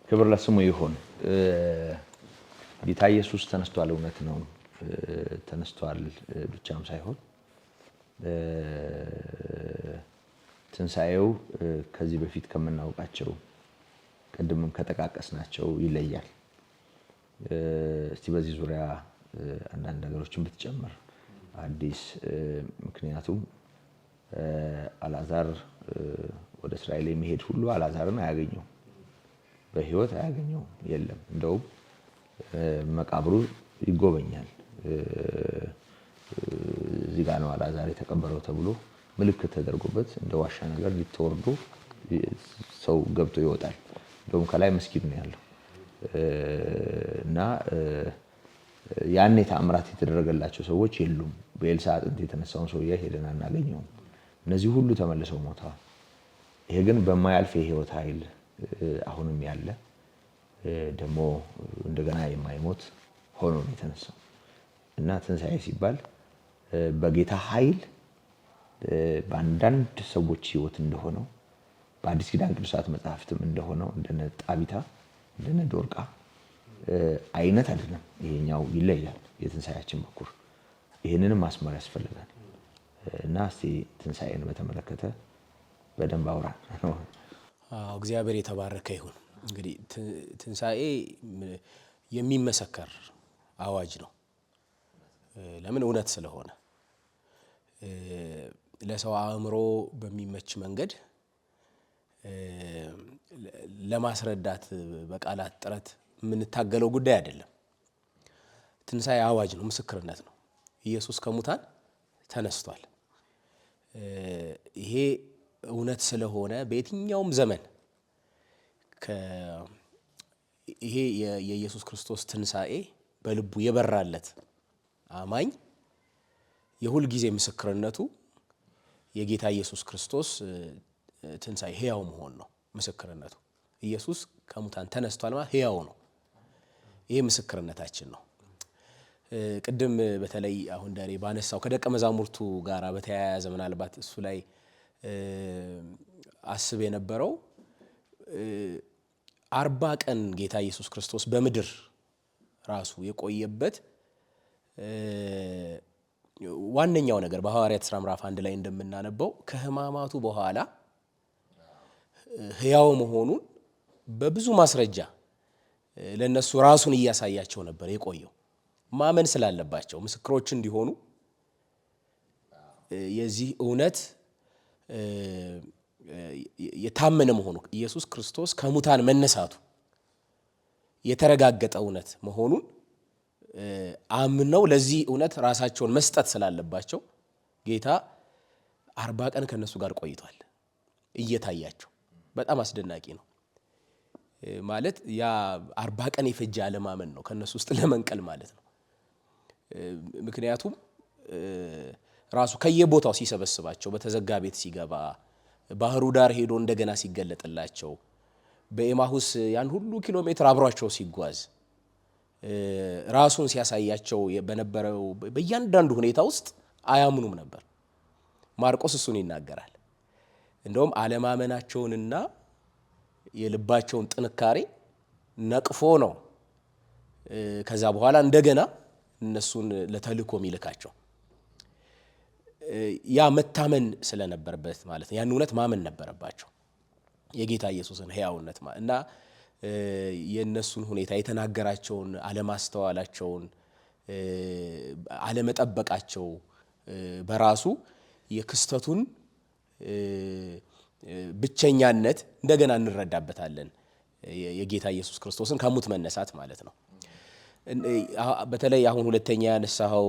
ክብር ለስሙ ይሁን። ጌታ ኢየሱስ ተነስቷል፣ እውነት ነው። ተነስቷል ብቻም ሳይሆን ትንሳኤው ከዚህ በፊት ከምናውቃቸው ቀደምም ከተቃቀስናቸው ይለያል። እስቲ በዚህ ዙሪያ አንዳንድ ነገሮችን ብትጨምር አዲስ። ምክንያቱም አልዓዛር ወደ እስራኤል የሚሄድ ሁሉ አልዓዛርን አያገኘው፣ በህይወት አያገኘው፣ የለም። እንደውም መቃብሩ ይጎበኛል። እዚህ ጋር ነው አልዓዛር የተቀበረው ተብሎ ምልክት ተደርጎበት እንደ ዋሻ ነገር ሊተወርዶ ሰው ገብቶ ይወጣል። እንደውም ከላይ መስጊድ ነው ያለው እና ያኔ ተአምራት የተደረገላቸው ሰዎች የሉም። በኤልሳ አጥንት የተነሳውን ሰውዬ ሄደን አናገኘውም። እነዚህ ሁሉ ተመልሰው ሞተዋል። ይሄ ግን በማያልፍ የህይወት ኃይል አሁንም ያለ ደግሞ እንደገና የማይሞት ሆኖ ነው የተነሳው እና ትንሳኤ ሲባል በጌታ ኃይል በአንዳንድ ሰዎች ህይወት እንደሆነው በአዲስ ኪዳን ቅዱሳት መጽሐፍትም እንደሆነው እንደነ ጣቢታ እንደነ ዶርቃ አይነት አይደለም። ይሄኛው ይለያል። የትንሳኤያችን በኩር ይሄንንም ማስመር ያስፈልጋል እና እስቲ ትንሳኤን በተመለከተ በደንብ አውራ። እግዚአብሔር የተባረከ ይሁን። እንግዲህ ትንሳኤ የሚመሰከር አዋጅ ነው። ለምን? እውነት ስለሆነ ለሰው አእምሮ በሚመች መንገድ ለማስረዳት በቃላት ጥረት የምንታገለው ጉዳይ አይደለም። ትንሳኤ አዋጅ ነው፣ ምስክርነት ነው። ኢየሱስ ከሙታን ተነስቷል። ይሄ እውነት ስለሆነ በየትኛውም ዘመን ይሄ የኢየሱስ ክርስቶስ ትንሳኤ በልቡ የበራለት አማኝ የሁል ጊዜ ምስክርነቱ የጌታ ኢየሱስ ክርስቶስ ትንሳኤ ሕያው መሆን ነው። ምስክርነቱ ኢየሱስ ከሙታን ተነስቷል ማለት ሕያው ነው። ይሄ ምስክርነታችን ነው። ቅድም በተለይ አሁን ዳሬ ባነሳው ከደቀ መዛሙርቱ ጋር በተያያዘ ምናልባት እሱ ላይ አስብ የነበረው 40 ቀን ጌታ ኢየሱስ ክርስቶስ በምድር ራሱ የቆየበት ዋነኛው ነገር በሐዋርያት ሥራ ምዕራፍ 1 ላይ እንደምናነበው ከሕማማቱ በኋላ ሕያው መሆኑን በብዙ ማስረጃ ለነሱ ራሱን እያሳያቸው ነበር የቆየው። ማመን ስላለባቸው ምስክሮች እንዲሆኑ የዚህ እውነት የታመነ መሆኑ ኢየሱስ ክርስቶስ ከሙታን መነሳቱ የተረጋገጠ እውነት መሆኑን አምነው ለዚህ እውነት ራሳቸውን መስጠት ስላለባቸው ጌታ 40 ቀን ከነሱ ጋር ቆይቷል እየታያቸው። በጣም አስደናቂ ነው። ማለት ያ 40 ቀን የፈጀ አለማመን ነው ከነሱ ውስጥ ለመንቀል ማለት ነው። ምክንያቱም ራሱ ከየቦታው ሲሰበስባቸው፣ በተዘጋ ቤት ሲገባ፣ ባህሩ ዳር ሄዶ እንደገና ሲገለጥላቸው፣ በኤማሁስ ያን ሁሉ ኪሎ ሜትር አብሯቸው ሲጓዝ ራሱን ሲያሳያቸው በነበረው በእያንዳንዱ ሁኔታ ውስጥ አያምኑም ነበር። ማርቆስ እሱን ይናገራል። እንደውም አለማመናቸውንና የልባቸውን ጥንካሬ ነቅፎ ነው ከዛ በኋላ እንደገና እነሱን ለተልእኮ የሚልካቸው። ያ መታመን ስለነበረበት ማለት ነው። ያን እውነት ማመን ነበረባቸው የጌታ ኢየሱስን ሕያውነት እና የነሱን ሁኔታ የተናገራቸውን አለማስተዋላቸውን አለመጠበቃቸው በራሱ የክስተቱን ብቸኛነት እንደገና እንረዳበታለን። የጌታ ኢየሱስ ክርስቶስን ከሙት መነሳት ማለት ነው። በተለይ አሁን ሁለተኛ ያነሳው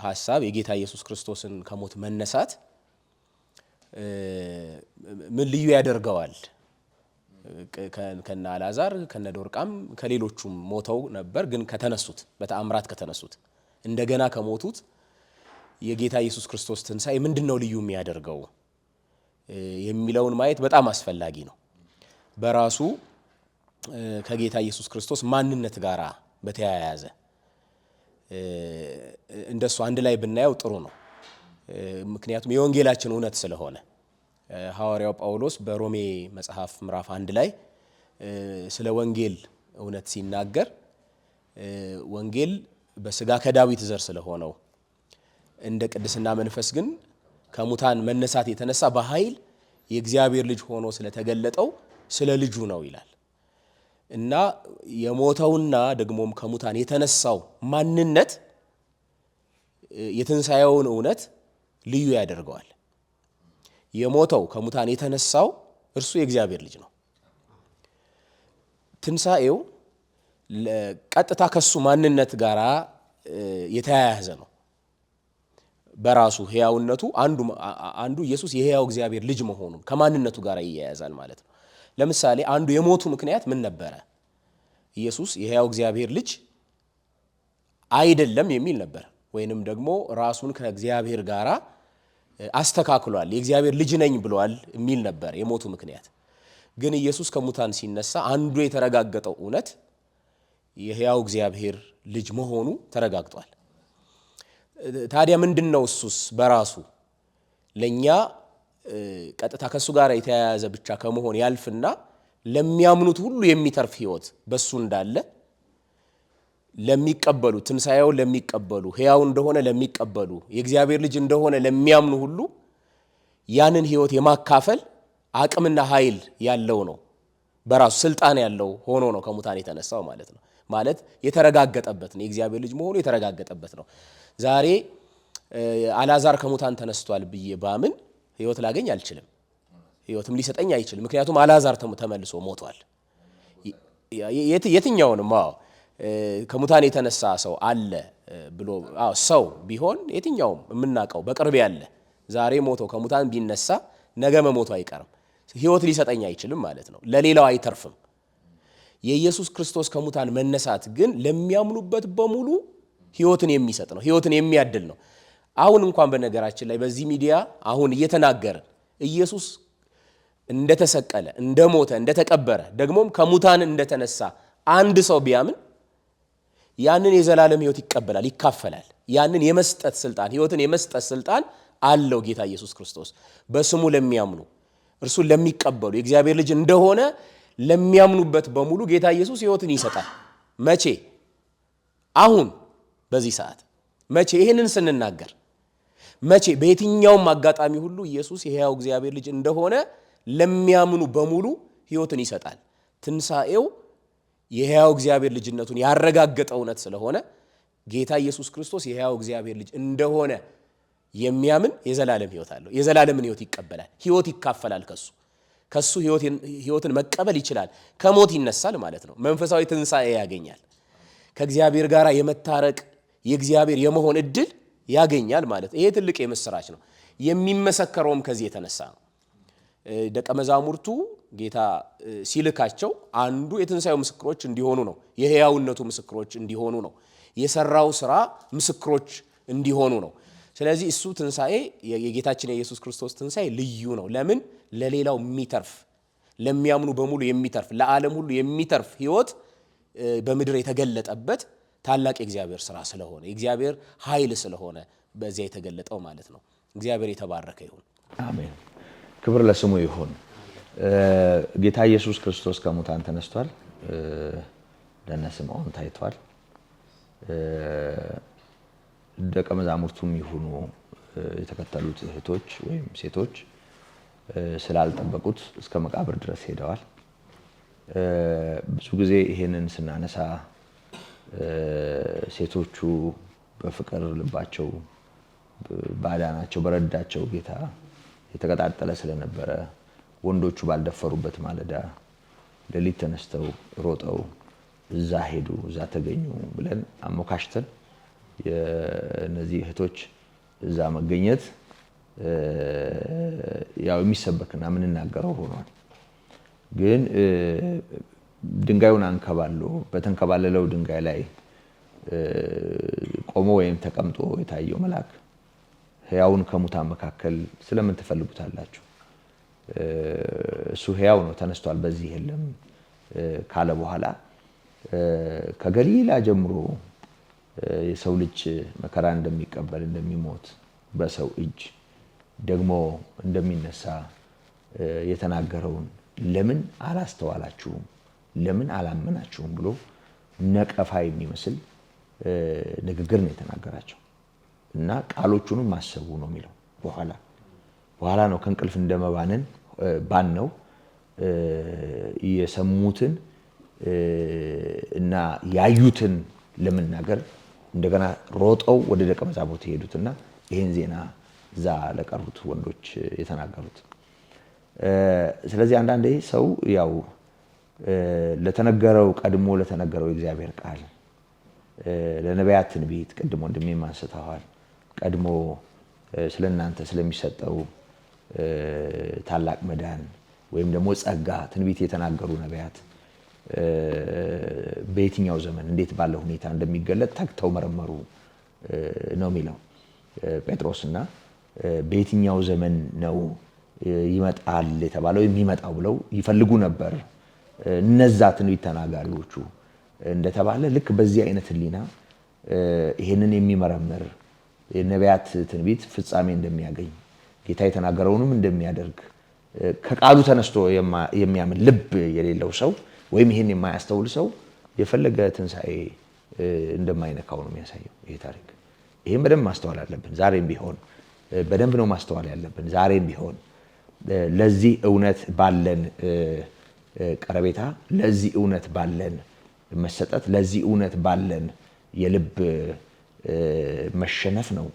ሐሳብ የጌታ ኢየሱስ ክርስቶስን ከሞት መነሳት ምን ልዩ ያደርገዋል? ከነ አልዓዛር ከነ ዶርቃም ከሌሎቹም ሞተው ነበር፣ ግን ከተነሱት በተአምራት ከተነሱት እንደገና ከሞቱት የጌታ ኢየሱስ ክርስቶስ ትንሳኤ ምንድነው ልዩ የሚያደርገው የሚለውን ማየት በጣም አስፈላጊ ነው። በራሱ ከጌታ ኢየሱስ ክርስቶስ ማንነት ጋር በተያያዘ እንደሱ አንድ ላይ ብናየው ጥሩ ነው። ምክንያቱም የወንጌላችን እውነት ስለሆነ ሐዋርያው ጳውሎስ በሮሜ መጽሐፍ ምዕራፍ 1 ላይ ስለ ወንጌል እውነት ሲናገር ወንጌል በስጋ ከዳዊት ዘር ስለሆነው እንደ ቅድስና መንፈስ ግን ከሙታን መነሳት የተነሳ በኃይል የእግዚአብሔር ልጅ ሆኖ ስለተገለጠው ስለ ልጁ ነው ይላል እና የሞተውና ደግሞም ከሙታን የተነሳው ማንነት የትንሣኤውን እውነት ልዩ ያደርገዋል። የሞተው ከሙታን የተነሳው እርሱ የእግዚአብሔር ልጅ ነው። ትንሣኤው ቀጥታ ከሱ ማንነት ጋር የተያያዘ ነው። በራሱ ሕያውነቱ አንዱ ኢየሱስ የሕያው እግዚአብሔር ልጅ መሆኑን ከማንነቱ ጋር ይያያዛል ማለት ነው። ለምሳሌ አንዱ የሞቱ ምክንያት ምን ነበረ? ኢየሱስ የሕያው እግዚአብሔር ልጅ አይደለም የሚል ነበር። ወይንም ደግሞ ራሱን ከእግዚአብሔር ጋር አስተካክሏል፣ የእግዚአብሔር ልጅ ነኝ ብሏል የሚል ነበር የሞቱ ምክንያት። ግን ኢየሱስ ከሙታን ሲነሳ አንዱ የተረጋገጠው እውነት የሕያው እግዚአብሔር ልጅ መሆኑ ተረጋግጧል። ታዲያ ምንድነው እሱስ በራሱ ለኛ ቀጥታ ከሱ ጋር የተያያዘ ብቻ ከመሆን ያልፍና ለሚያምኑት ሁሉ የሚተርፍ ሕይወት በሱ እንዳለ ለሚቀበሉ ትንሣኤውን ለሚቀበሉ ሕያው እንደሆነ ለሚቀበሉ የእግዚአብሔር ልጅ እንደሆነ ለሚያምኑ ሁሉ ያንን ሕይወት የማካፈል አቅምና ኃይል ያለው ነው። በራሱ ስልጣን ያለው ሆኖ ነው ከሙታን የተነሳው ማለት ነው። ማለት የተረጋገጠበት ነው። የእግዚአብሔር ልጅ መሆኑ የተረጋገጠበት ነው። ዛሬ አልዓዛር ከሙታን ተነስቷል ብዬ ባምን ሕይወት ላገኝ አልችልም። ሕይወትም ሊሰጠኝ አይችልም። ምክንያቱም አልዓዛር ተመልሶ ሞቷል። የትኛውንም ከሙታን የተነሳ ሰው አለ ብሎ ሰው ቢሆን የትኛውም የምናውቀው በቅርብ ያለ ዛሬ ሞቶ ከሙታን ቢነሳ ነገ መሞቱ አይቀርም። ሕይወት ሊሰጠኝ አይችልም ማለት ነው። ለሌላው አይተርፍም። የኢየሱስ ክርስቶስ ከሙታን መነሳት ግን ለሚያምኑበት በሙሉ ሕይወትን የሚሰጥ ነው። ሕይወትን የሚያድል ነው። አሁን እንኳን በነገራችን ላይ በዚህ ሚዲያ አሁን እየተናገርን ኢየሱስ እንደተሰቀለ፣ እንደሞተ፣ እንደተቀበረ ደግሞም ከሙታን እንደተነሳ አንድ ሰው ቢያምን ያንን የዘላለም ሕይወት ይቀበላል፣ ይካፈላል። ያንን የመስጠት ስልጣን ሕይወትን የመስጠት ስልጣን አለው ጌታ ኢየሱስ ክርስቶስ። በስሙ ለሚያምኑ እርሱን ለሚቀበሉ የእግዚአብሔር ልጅ እንደሆነ ለሚያምኑበት በሙሉ ጌታ ኢየሱስ ሕይወትን ይሰጣል። መቼ? አሁን በዚህ ሰዓት። መቼ? ይህንን ስንናገር መቼ? በየትኛውም አጋጣሚ ሁሉ ኢየሱስ የሕያው እግዚአብሔር ልጅ እንደሆነ ለሚያምኑ በሙሉ ሕይወትን ይሰጣል። ትንሣኤው የሕያው እግዚአብሔር ልጅነቱን ያረጋገጠ እውነት ስለሆነ ጌታ ኢየሱስ ክርስቶስ የሕያው እግዚአብሔር ልጅ እንደሆነ የሚያምን የዘላለም ሕይወት አለው። የዘላለምን ሕይወት ይቀበላል። ሕይወት ይካፈላል። ከሱ ሕይወትን መቀበል ይችላል። ከሞት ይነሳል ማለት ነው። መንፈሳዊ ትንሣኤ ያገኛል። ከእግዚአብሔር ጋር የመታረቅ የእግዚአብሔር የመሆን እድል ያገኛል ማለት ነው። ይሄ ትልቅ የምስራች ነው። የሚመሰከረውም ከዚህ የተነሳ ነው። ደቀ መዛሙርቱ ጌታ ሲልካቸው አንዱ የትንሣኤው ምስክሮች እንዲሆኑ ነው። የሕያውነቱ ምስክሮች እንዲሆኑ ነው። የሰራው ስራ ምስክሮች እንዲሆኑ ነው። ስለዚህ እሱ ትንሣኤ የጌታችን የኢየሱስ ክርስቶስ ትንሣኤ ልዩ ነው። ለምን? ለሌላው የሚተርፍ ለሚያምኑ በሙሉ የሚተርፍ ለዓለም ሁሉ የሚተርፍ ሕይወት በምድር የተገለጠበት ታላቅ የእግዚአብሔር ስራ ስለሆነ የእግዚአብሔር ኃይል ስለሆነ በዚያ የተገለጠው ማለት ነው። እግዚአብሔር የተባረከ ይሁን። አሜን። ክብር ለስሙ ይሁን። ጌታ ኢየሱስ ክርስቶስ ከሙታን ተነስቷል። ለእነ ስምዖን ታይቷል። ደቀ መዛሙርቱም ይሁኑ የተከተሉት እህቶች ወይም ሴቶች ስላልጠበቁት እስከ መቃብር ድረስ ሄደዋል። ብዙ ጊዜ ይሄንን ስናነሳ ሴቶቹ በፍቅር ልባቸው ባዳናቸው በረዳቸው ጌታ የተቀጣጠለ ስለነበረ ወንዶቹ ባልደፈሩበት ማለዳ ሌሊት ተነስተው ሮጠው እዛ ሄዱ፣ እዛ ተገኙ ብለን አሞካሽተን የነዚህ እህቶች እዛ መገኘት ያው የሚሰበክና የምንናገረው ሆኗል። ግን ድንጋዩን አንከባሎ በተንከባለለው ድንጋይ ላይ ቆሞ ወይም ተቀምጦ የታየው መልአክ ሕያውን ከሙታን መካከል ስለምን ትፈልጉታላችሁ? እሱ ሕያው ነው ተነስቷል፣ በዚህ የለም ካለ በኋላ ከገሊላ ጀምሮ የሰው ልጅ መከራ እንደሚቀበል እንደሚሞት በሰው እጅ ደግሞ እንደሚነሳ የተናገረውን ለምን አላስተዋላችሁም ለምን አላመናችሁም ብሎ ነቀፋ የሚመስል ንግግር ነው የተናገራቸው እና ቃሎቹንም ማሰቡ ነው የሚለው። በኋላ ነው ከእንቅልፍ እንደመባነን ባን ነው የሰሙትን እና ያዩትን ለመናገር እንደገና ሮጠው ወደ ደቀ መዛሙርት ሄዱትና ይሄን ዜና እዛ ለቀሩት ወንዶች የተናገሩት። ስለዚህ አንዳንዴ ሰው ያው ለተነገረው ቀድሞ ለተነገረው የእግዚአብሔር ቃል ለነቢያት ትንቢት ቀድሞ እንደሚማንስተዋል ቀድሞ ስለናንተ ስለሚሰጠው ታላቅ መዳን ወይም ደግሞ ጸጋ ትንቢት የተናገሩ ነቢያት በየትኛው ዘመን እንዴት ባለ ሁኔታ እንደሚገለጥ ተግተው መረመሩ ነው የሚለው ጴጥሮስና በየትኛው ዘመን ነው ይመጣል የተባለው የሚመጣው ብለው ይፈልጉ ነበር። እነዛ ትንቢት ተናጋሪዎቹ እንደተባለ ልክ በዚህ አይነት ህሊና ይሄንን የሚመረምር የነቢያት ትንቢት ፍጻሜ እንደሚያገኝ ጌታ የተናገረውንም እንደሚያደርግ ከቃሉ ተነስቶ የሚያምን ልብ የሌለው ሰው ወይም ይሄን የማያስተውል ሰው የፈለገ ትንሣኤ እንደማይነካው ነው የሚያሳየው ይሄ ታሪክ። ይሄን በደንብ ማስተዋል አለብን። ዛሬም ቢሆን በደንብ ነው ማስተዋል ያለብን። ዛሬም ቢሆን ለዚህ እውነት ባለን ቀረቤታ፣ ለዚህ እውነት ባለን መሰጠት፣ ለዚህ እውነት ባለን የልብ መሸነፍ ነው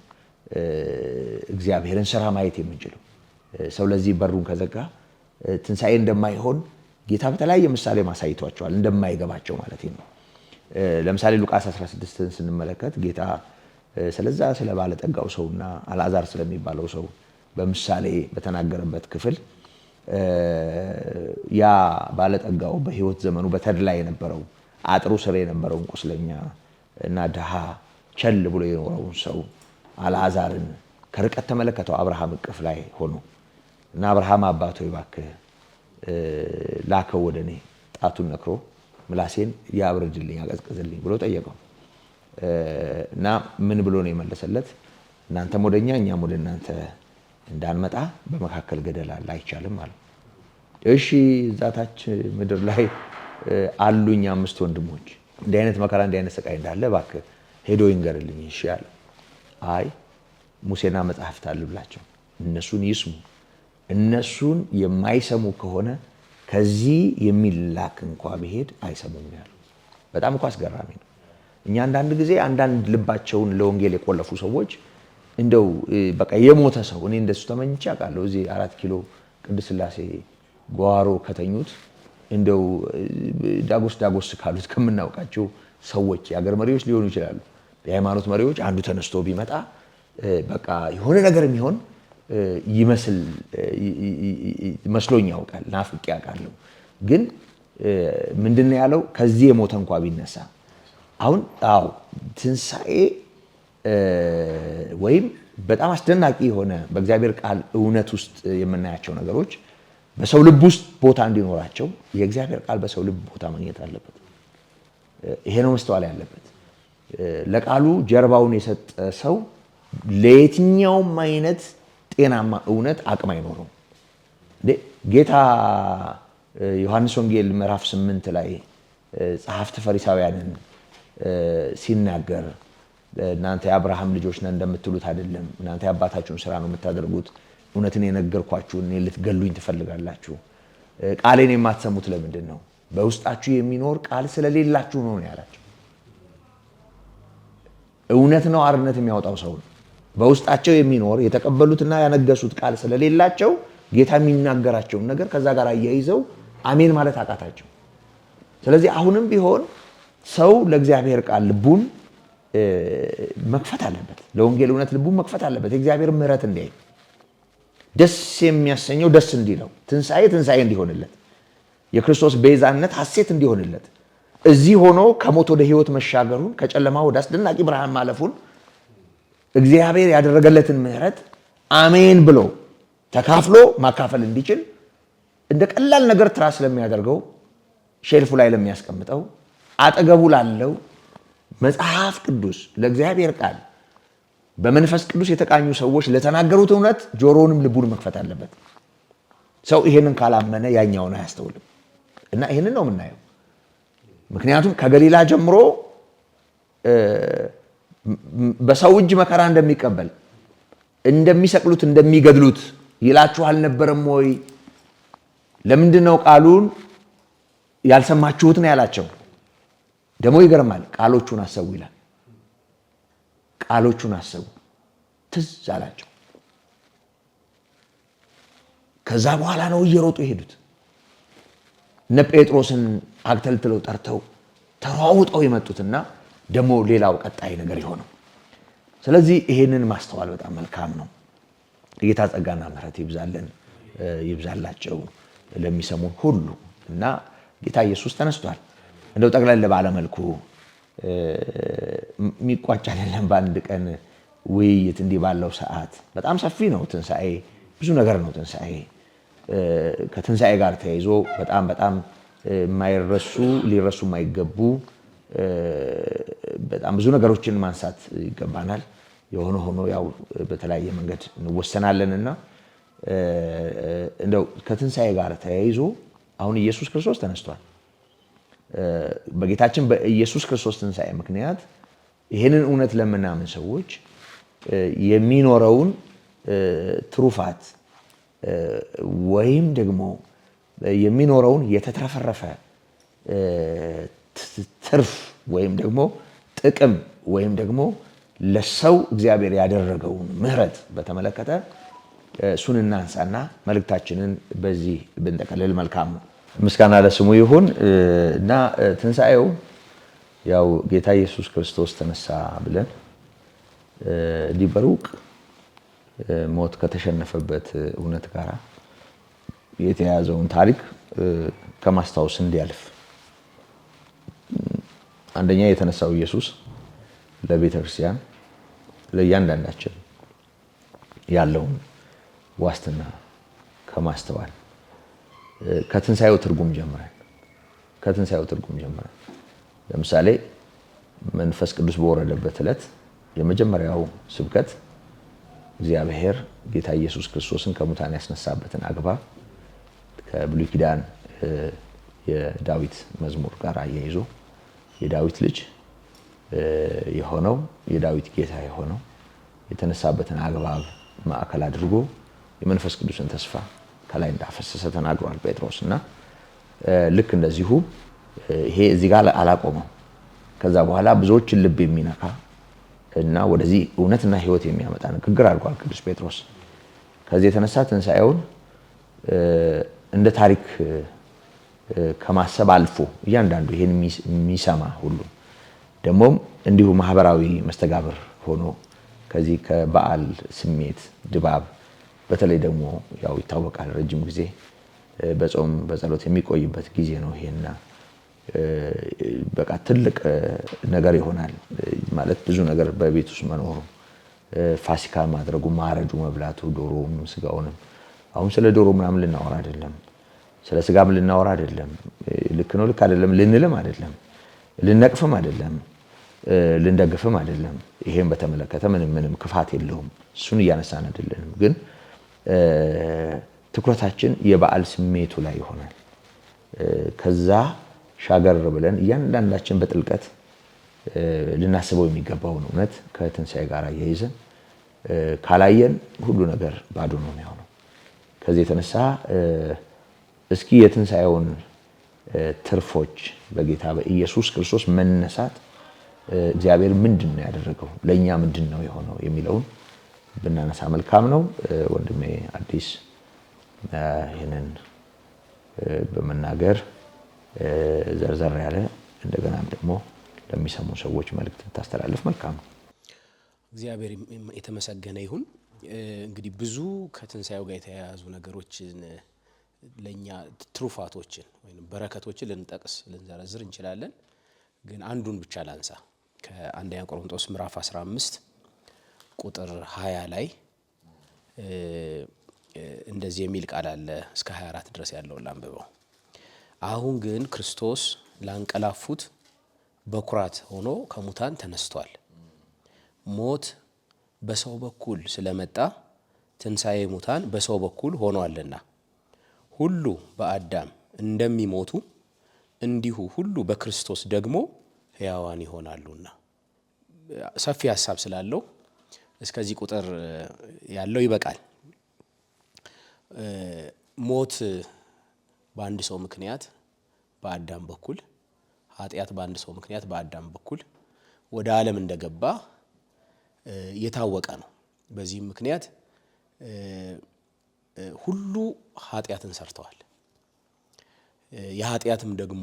እግዚአብሔርን ስራ ማየት የምንችለው። ሰው ለዚህ በሩን ከዘጋ ትንሣኤ እንደማይሆን ጌታ በተለያየ ምሳሌ ማሳይቷቸዋል፣ እንደማይገባቸው ማለት ነው። ለምሳሌ ሉቃስ 16ን ስንመለከት ጌታ ስለዛ ስለ ባለጠጋው ሰውና አልዓዛር ስለሚባለው ሰው በምሳሌ በተናገረበት ክፍል ያ ባለጠጋው በህይወት ዘመኑ በተድላ የነበረው አጥሩ ስር የነበረውን ቁስለኛ እና ድሃ ቸል ብሎ የኖረውን ሰው አልዓዛርን ከርቀት ተመለከተው አብርሃም እቅፍ ላይ ሆኖ እና አብርሃም አባቶ እባክህ ላከው ወደኔ ጣቱን ነክሮ ምላሴን ያብርድልኝ ያቀዝቅዝልኝ ብሎ ጠየቀው እና ምን ብሎ ነው የመለሰለት? እናንተም ወደኛ እኛም ወደ እናንተ እንዳንመጣ በመካከል ገደል አለ አይቻልም አለ። እሺ እዛታች ምድር ላይ አሉኝ 5 ወንድሞች እንዲህ አይነት መከራ እንዲህ አይነት ስቃይ እንዳለ እባክህ ሄዶ ይንገርልኝ እሺ አለ። አይ ሙሴና መጽሐፍት አሉ ብላቸው እነሱን ይስሙ፣ እነሱን የማይሰሙ ከሆነ ከዚህ የሚላክ እንኳን ቢሄድ አይሰሙም ያሉ። በጣም እኮ አስገራሚ ነው። እኛ አንዳንድ ጊዜ አንዳንድ ልባቸውን ለወንጌል የቆለፉ ሰዎች እንደው በቃ የሞተ ሰው እኔ እንደሱ ተመኝቼ አውቃለሁ። እዚህ 4 ኪሎ ቅድስት ሥላሴ ጓሮ ከተኙት እንደው ዳጎስ ካሉት ከምናውቃቸው ሰዎች የሀገር መሪዎች ሊሆኑ ይችላሉ፣ የሃይማኖት መሪዎች አንዱ ተነስቶ ቢመጣ በቃ የሆነ ነገር የሚሆን ይመስል መስሎኝ ያውቃል፣ ናፍቄ ያውቃለሁ። ግን ምንድነው ያለው? ከዚህ የሞተ እንኳን ቢነሳ አሁን ትንሣኤ ወይም በጣም አስደናቂ የሆነ በእግዚአብሔር ቃል እውነት ውስጥ የምናያቸው ነገሮች በሰው ልብ ውስጥ ቦታ እንዲኖራቸው የእግዚአብሔር ቃል በሰው ልብ ቦታ ማግኘት አለበት። ይሄ ነው መስተዋል ያለበት። ለቃሉ ጀርባውን የሰጠ ሰው ለየትኛውም አይነት ጤናማ እውነት አቅም አይኖረው። ጌታ ዮሐንስ ወንጌል ምዕራፍ 8 ላይ ጸሐፍት ፈሪሳውያንን ሲናገር እናንተ የአብርሃም ልጆች ነን እንደምትሉት አይደለም፣ እናንተ የአባታችሁን ስራ ነው የምታደርጉት፣ እውነትን የነገርኳችሁን እኔን ልትገሉኝ ትፈልጋላችሁ፣ ቃሌን የማትሰሙት ለምንድን ነው? በውስጣችሁ የሚኖር ቃል ስለሌላችሁ ነው ያላቸው። እውነት ነው አርነት የሚያወጣው ሰው ነው። በውስጣቸው የሚኖር የተቀበሉትና ያነገሱት ቃል ስለሌላቸው ጌታ የሚናገራቸውን ነገር ከዛ ጋር አያይዘው አሜን ማለት አቃታቸው። ስለዚህ አሁንም ቢሆን ሰው ለእግዚአብሔር ቃል ልቡን መክፈት አለበት፣ ለወንጌል እውነት ልቡን መክፈት አለበት። የእግዚአብሔር ምሕረት እንዲያይ ደስ የሚያሰኘው ደስ እንዲለው፣ ትንሣኤ እንዲሆንለት፣ የክርስቶስ ቤዛነት ሐሴት እንዲሆንለት፣ እዚህ ሆኖ ከሞት ወደ ሕይወት መሻገሩን ከጨለማ ወደ አስደናቂ ብርሃን ማለፉን እግዚአብሔር ያደረገለትን ምሕረት አሜን ብሎ ተካፍሎ ማካፈል እንዲችል እንደ ቀላል ነገር ትራስ ስለሚያደርገው ሼልፉ ላይ ለሚያስቀምጠው አጠገቡ ላለው መጽሐፍ ቅዱስ ለእግዚአብሔር ቃል በመንፈስ ቅዱስ የተቃኙ ሰዎች ለተናገሩት እውነት ጆሮውንም ልቡን መክፈት አለበት። ሰው ይሄንን ካላመነ ያኛውን አያስተውልም እና ይሄንን ነው የምናየው። ምክንያቱም ከገሊላ ጀምሮ በሰው እጅ መከራ እንደሚቀበል እንደሚሰቅሉት እንደሚገድሉት ይላችሁ አልነበረም ወይ? ለምንድነው ቃሉን ያልሰማችሁት ነው ያላቸው። ደግሞ ይገርማል። ቃሎቹን አሰቡ ይላል። ቃሎቹን አሰቡ፣ ትዝ አላቸው። ከዛ በኋላ ነው እየሮጡ የሄዱት። እነ ጴጥሮስን አግተልትለው ጠርተው ተሯውጠው የመጡትና ደግሞ ሌላው ቀጣይ ነገር የሆነው። ስለዚህ ይሄንን ማስተዋል በጣም መልካም ነው። የጌታ ጸጋና ምሕረት ይብዛላቸው ለሚሰሙን ሁሉ እና ጌታ ኢየሱስ ተነስቷል። እንደው ጠቅለል ባለ መልኩ የሚቋጭ አይደለም። በአንድ ቀን ውይይት እንዲህ ባለው ሰዓት በጣም ሰፊ ነው። ትንሣኤ ብዙ ነገር ነው። ትንሣኤ ከትንሣኤ ጋር ተያይዞ በጣም ሊረሱ የማይገቡ በጣም ብዙ ነገሮችን ማንሳት ይገባናል። የሆነ ሆኖ ያው በተለያየ መንገድ እንወሰናለንና እንደው ከትንሣኤ ጋር ተያይዞ አሁን ኢየሱስ ክርስቶስ ተነስቷል። በጌታችን በኢየሱስ ክርስቶስ ትንሣኤ ምክንያት ይህንን እውነት ለምናምን ሰዎች የሚኖረውን ትሩፋት ወይም ደግሞ የሚኖረውን የተትረፈረፈ ትርፍ ወይም ደግሞ ጥቅም ወይም ደግሞ ለሰው እግዚአብሔር ያደረገውን ምሕረት በተመለከተ እሱን እናንሳና መልእክታችንን በዚህ ብንጠቀልል መልካም ነው። ምስጋና ለስሙ ይሁን እና ትንሣኤው ያው ጌታ ኢየሱስ ክርስቶስ ተነሳ ብለን እንዲህ በሩቅ ሞት ከተሸነፈበት እውነት ጋር የተያያዘውን ታሪክ ከማስታወስ እንዲያልፍ አንደኛ የተነሳው ኢየሱስ ለቤተ ክርስቲያን ለእያንዳንዳችን ያለውን ዋስትና ከማስተዋል ከትንሣኤው ትርጉም ጀምረን ለምሳሌ መንፈስ ቅዱስ በወረደበት ዕለት የመጀመሪያው ስብከት እግዚአብሔር ጌታ ኢየሱስ ክርስቶስን ከሙታን ያስነሳበትን አግባብ ከብሉይ ኪዳን የዳዊት መዝሙር ጋር አያይዞ የዳዊት ልጅ የሆነው የዳዊት ጌታ የሆነው የተነሳበትን አግባብ ማዕከል አድርጎ የመንፈስ ቅዱስን ተስፋ ከላይ እንዳፈሰሰ ተናግሯል ጴጥሮስ እና ልክ እንደዚሁ ይሄ እዚህ ጋር አላቆመም። ከዛ በኋላ ብዙዎችን ልብ የሚነካ እና ወደዚህ እውነትና ሕይወት የሚያመጣ ንግግር አድርጓል ቅዱስ ጴጥሮስ። ከዚህ የተነሳ ትንሣኤውን እንደ ታሪክ ከማሰብ አልፎ እያንዳንዱ ይሄን የሚሰማ ሁሉ ደግሞም እንዲሁ ማህበራዊ መስተጋብር ሆኖ ከዚህ ከበዓል ስሜት ድባብ በተለይ ደግሞ ያው ይታወቃል ረጅም ጊዜ በጾም በጸሎት የሚቆይበት ጊዜ ነው ይሄና በቃ ትልቅ ነገር ይሆናል ማለት ብዙ ነገር በቤት ውስጥ መኖሩ ፋሲካ ማድረጉ ማረጁ መብላቱ ዶሮውም ስጋውንም አሁን ስለ ዶሮ ምናምን ልናወራ አይደለም ስለ ስጋም ልናወራ አይደለም ልክ ነው ልክ አይደለም ልንልም አይደለም ልንነቅፍም አይደለም ልንደግፍም አይደለም ይሄን በተመለከተ ምንም ክፋት የለውም እሱን እያነሳን አይደለም ግን ትኩረታችን የበዓል ስሜቱ ላይ ይሆናል ከዛ ሻገር ብለን እያንዳንዳችን በጥልቀት ልናስበው የሚገባው እውነት ከትንሣኤ ጋር ያይዘን ካላየን ሁሉ ነገር ባዶ ነው የሚሆነው ከዚህ የተነሳ እስኪ የትንሣኤውን ትርፎች በጌታ በኢየሱስ ክርስቶስ መነሳት እግዚአብሔር ምንድነው ያደረገው ለኛ ምንድነው የሆነው የሚለውን ብናነሳ መልካም ነው ወንድሜ አዲስ ይሄንን በመናገር ዘርዘር ያለ እንደገናም ደግሞ ለሚሰሙ ሰዎች መልእክት ታስተላልፍ መልካም ነው። እግዚአብሔር የተመሰገነ ይሁን። እንግዲህ ብዙ ከትንሣኤው ጋር የተያያዙ ነገሮችን ለኛ ትሩፋቶችን ወይም በረከቶችን ልንዘረዝር እንችላለን። ግን አንዱን ብቻ ላንሳ። ከአንደኛ ቆሮንቶስ ምዕራፍ 15 ቁጥር 20 ላይ እንደዚህ የሚል ቃል አለ እስከ 24 ድረስ ያለውን ላንብበው። አሁን ግን ክርስቶስ ላንቀላፉት በኩራት ሆኖ ከሙታን ተነስቷል። ሞት በሰው በኩል ስለመጣ ትንሣኤ ሙታን በሰው በኩል ሆኗልና ሁሉ በአዳም እንደሚሞቱ እንዲሁ ሁሉ በክርስቶስ ደግሞ ሕያዋን ይሆናሉና። ሰፊ ሐሳብ ስላለው እስከዚህ ቁጥር ያለው ይበቃል። ሞት በአንድ ሰው ምክንያት በአዳም በኩል፣ ኃጢአት በአንድ ሰው ምክንያት በአዳም በኩል ወደ ዓለም እንደገባ የታወቀ ነው። በዚህም ምክንያት ሁሉ ኃጢአትን ሰርተዋል። የኃጢአትም ደግሞ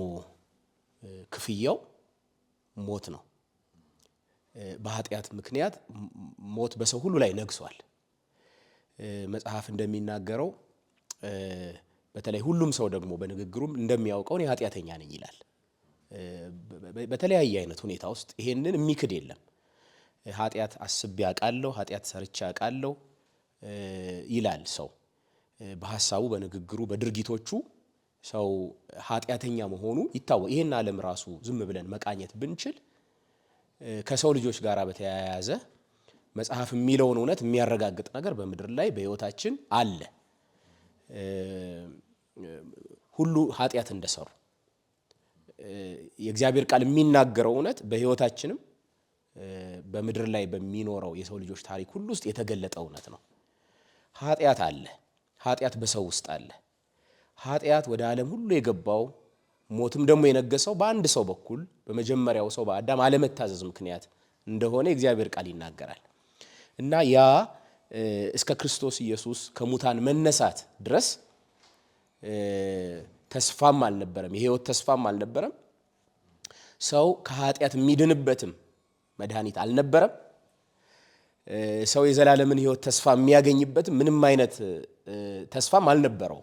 ክፍያው ሞት ነው። በኃጢአት ምክንያት ሞት በሰው ሁሉ ላይ ነግሷል። መጽሐፍ እንደሚናገረው በተለይ ሁሉም ሰው ደግሞ በንግግሩም እንደሚያውቀው እኔ ኃጢአተኛ ነኝ ይላል። በተለያየ አይነት ሁኔታ ውስጥ ይሄንን የሚክድ የለም። ኃጢአት አስቤ አውቃለሁ፣ ኃጢአት ሰርቼ አውቃለሁ ይላል ሰው። በሐሳቡ፣ በንግግሩ፣ በድርጊቶቹ ሰው ኃጢአተኛ መሆኑ ይታወቅ። ይሄን ዓለም ራሱ ዝም ብለን መቃኘት ብንችል ከሰው ልጆች ጋር በተያያዘ መጽሐፍ የሚለውን እውነት የሚያረጋግጥ ነገር በምድር ላይ በሕይወታችን አለ። ሁሉ ኃጢአት እንደሰሩ የእግዚአብሔር ቃል የሚናገረው እውነት በሕይወታችንም በምድር ላይ በሚኖረው የሰው ልጆች ታሪክ ሁሉ ውስጥ የተገለጠ እውነት ነው። ኃጢአት አለ። ኃጢአት በሰው ውስጥ አለ። ኃጢአት ወደ ዓለም ሁሉ የገባው ሞትም ደግሞ የነገሰው በአንድ ሰው በኩል በመጀመሪያው ሰው በአዳም አለመታዘዝ ምክንያት እንደሆነ የእግዚአብሔር ቃል ይናገራል። እና ያ እስከ ክርስቶስ ኢየሱስ ከሙታን መነሳት ድረስ ተስፋም አልነበረም፣ የሕይወት ተስፋም አልነበረም። ሰው ከኃጢአት የሚድንበትም መድኃኒት አልነበረም። ሰው የዘላለምን ሕይወት ተስፋ የሚያገኝበትም ምንም አይነት ተስፋም አልነበረው።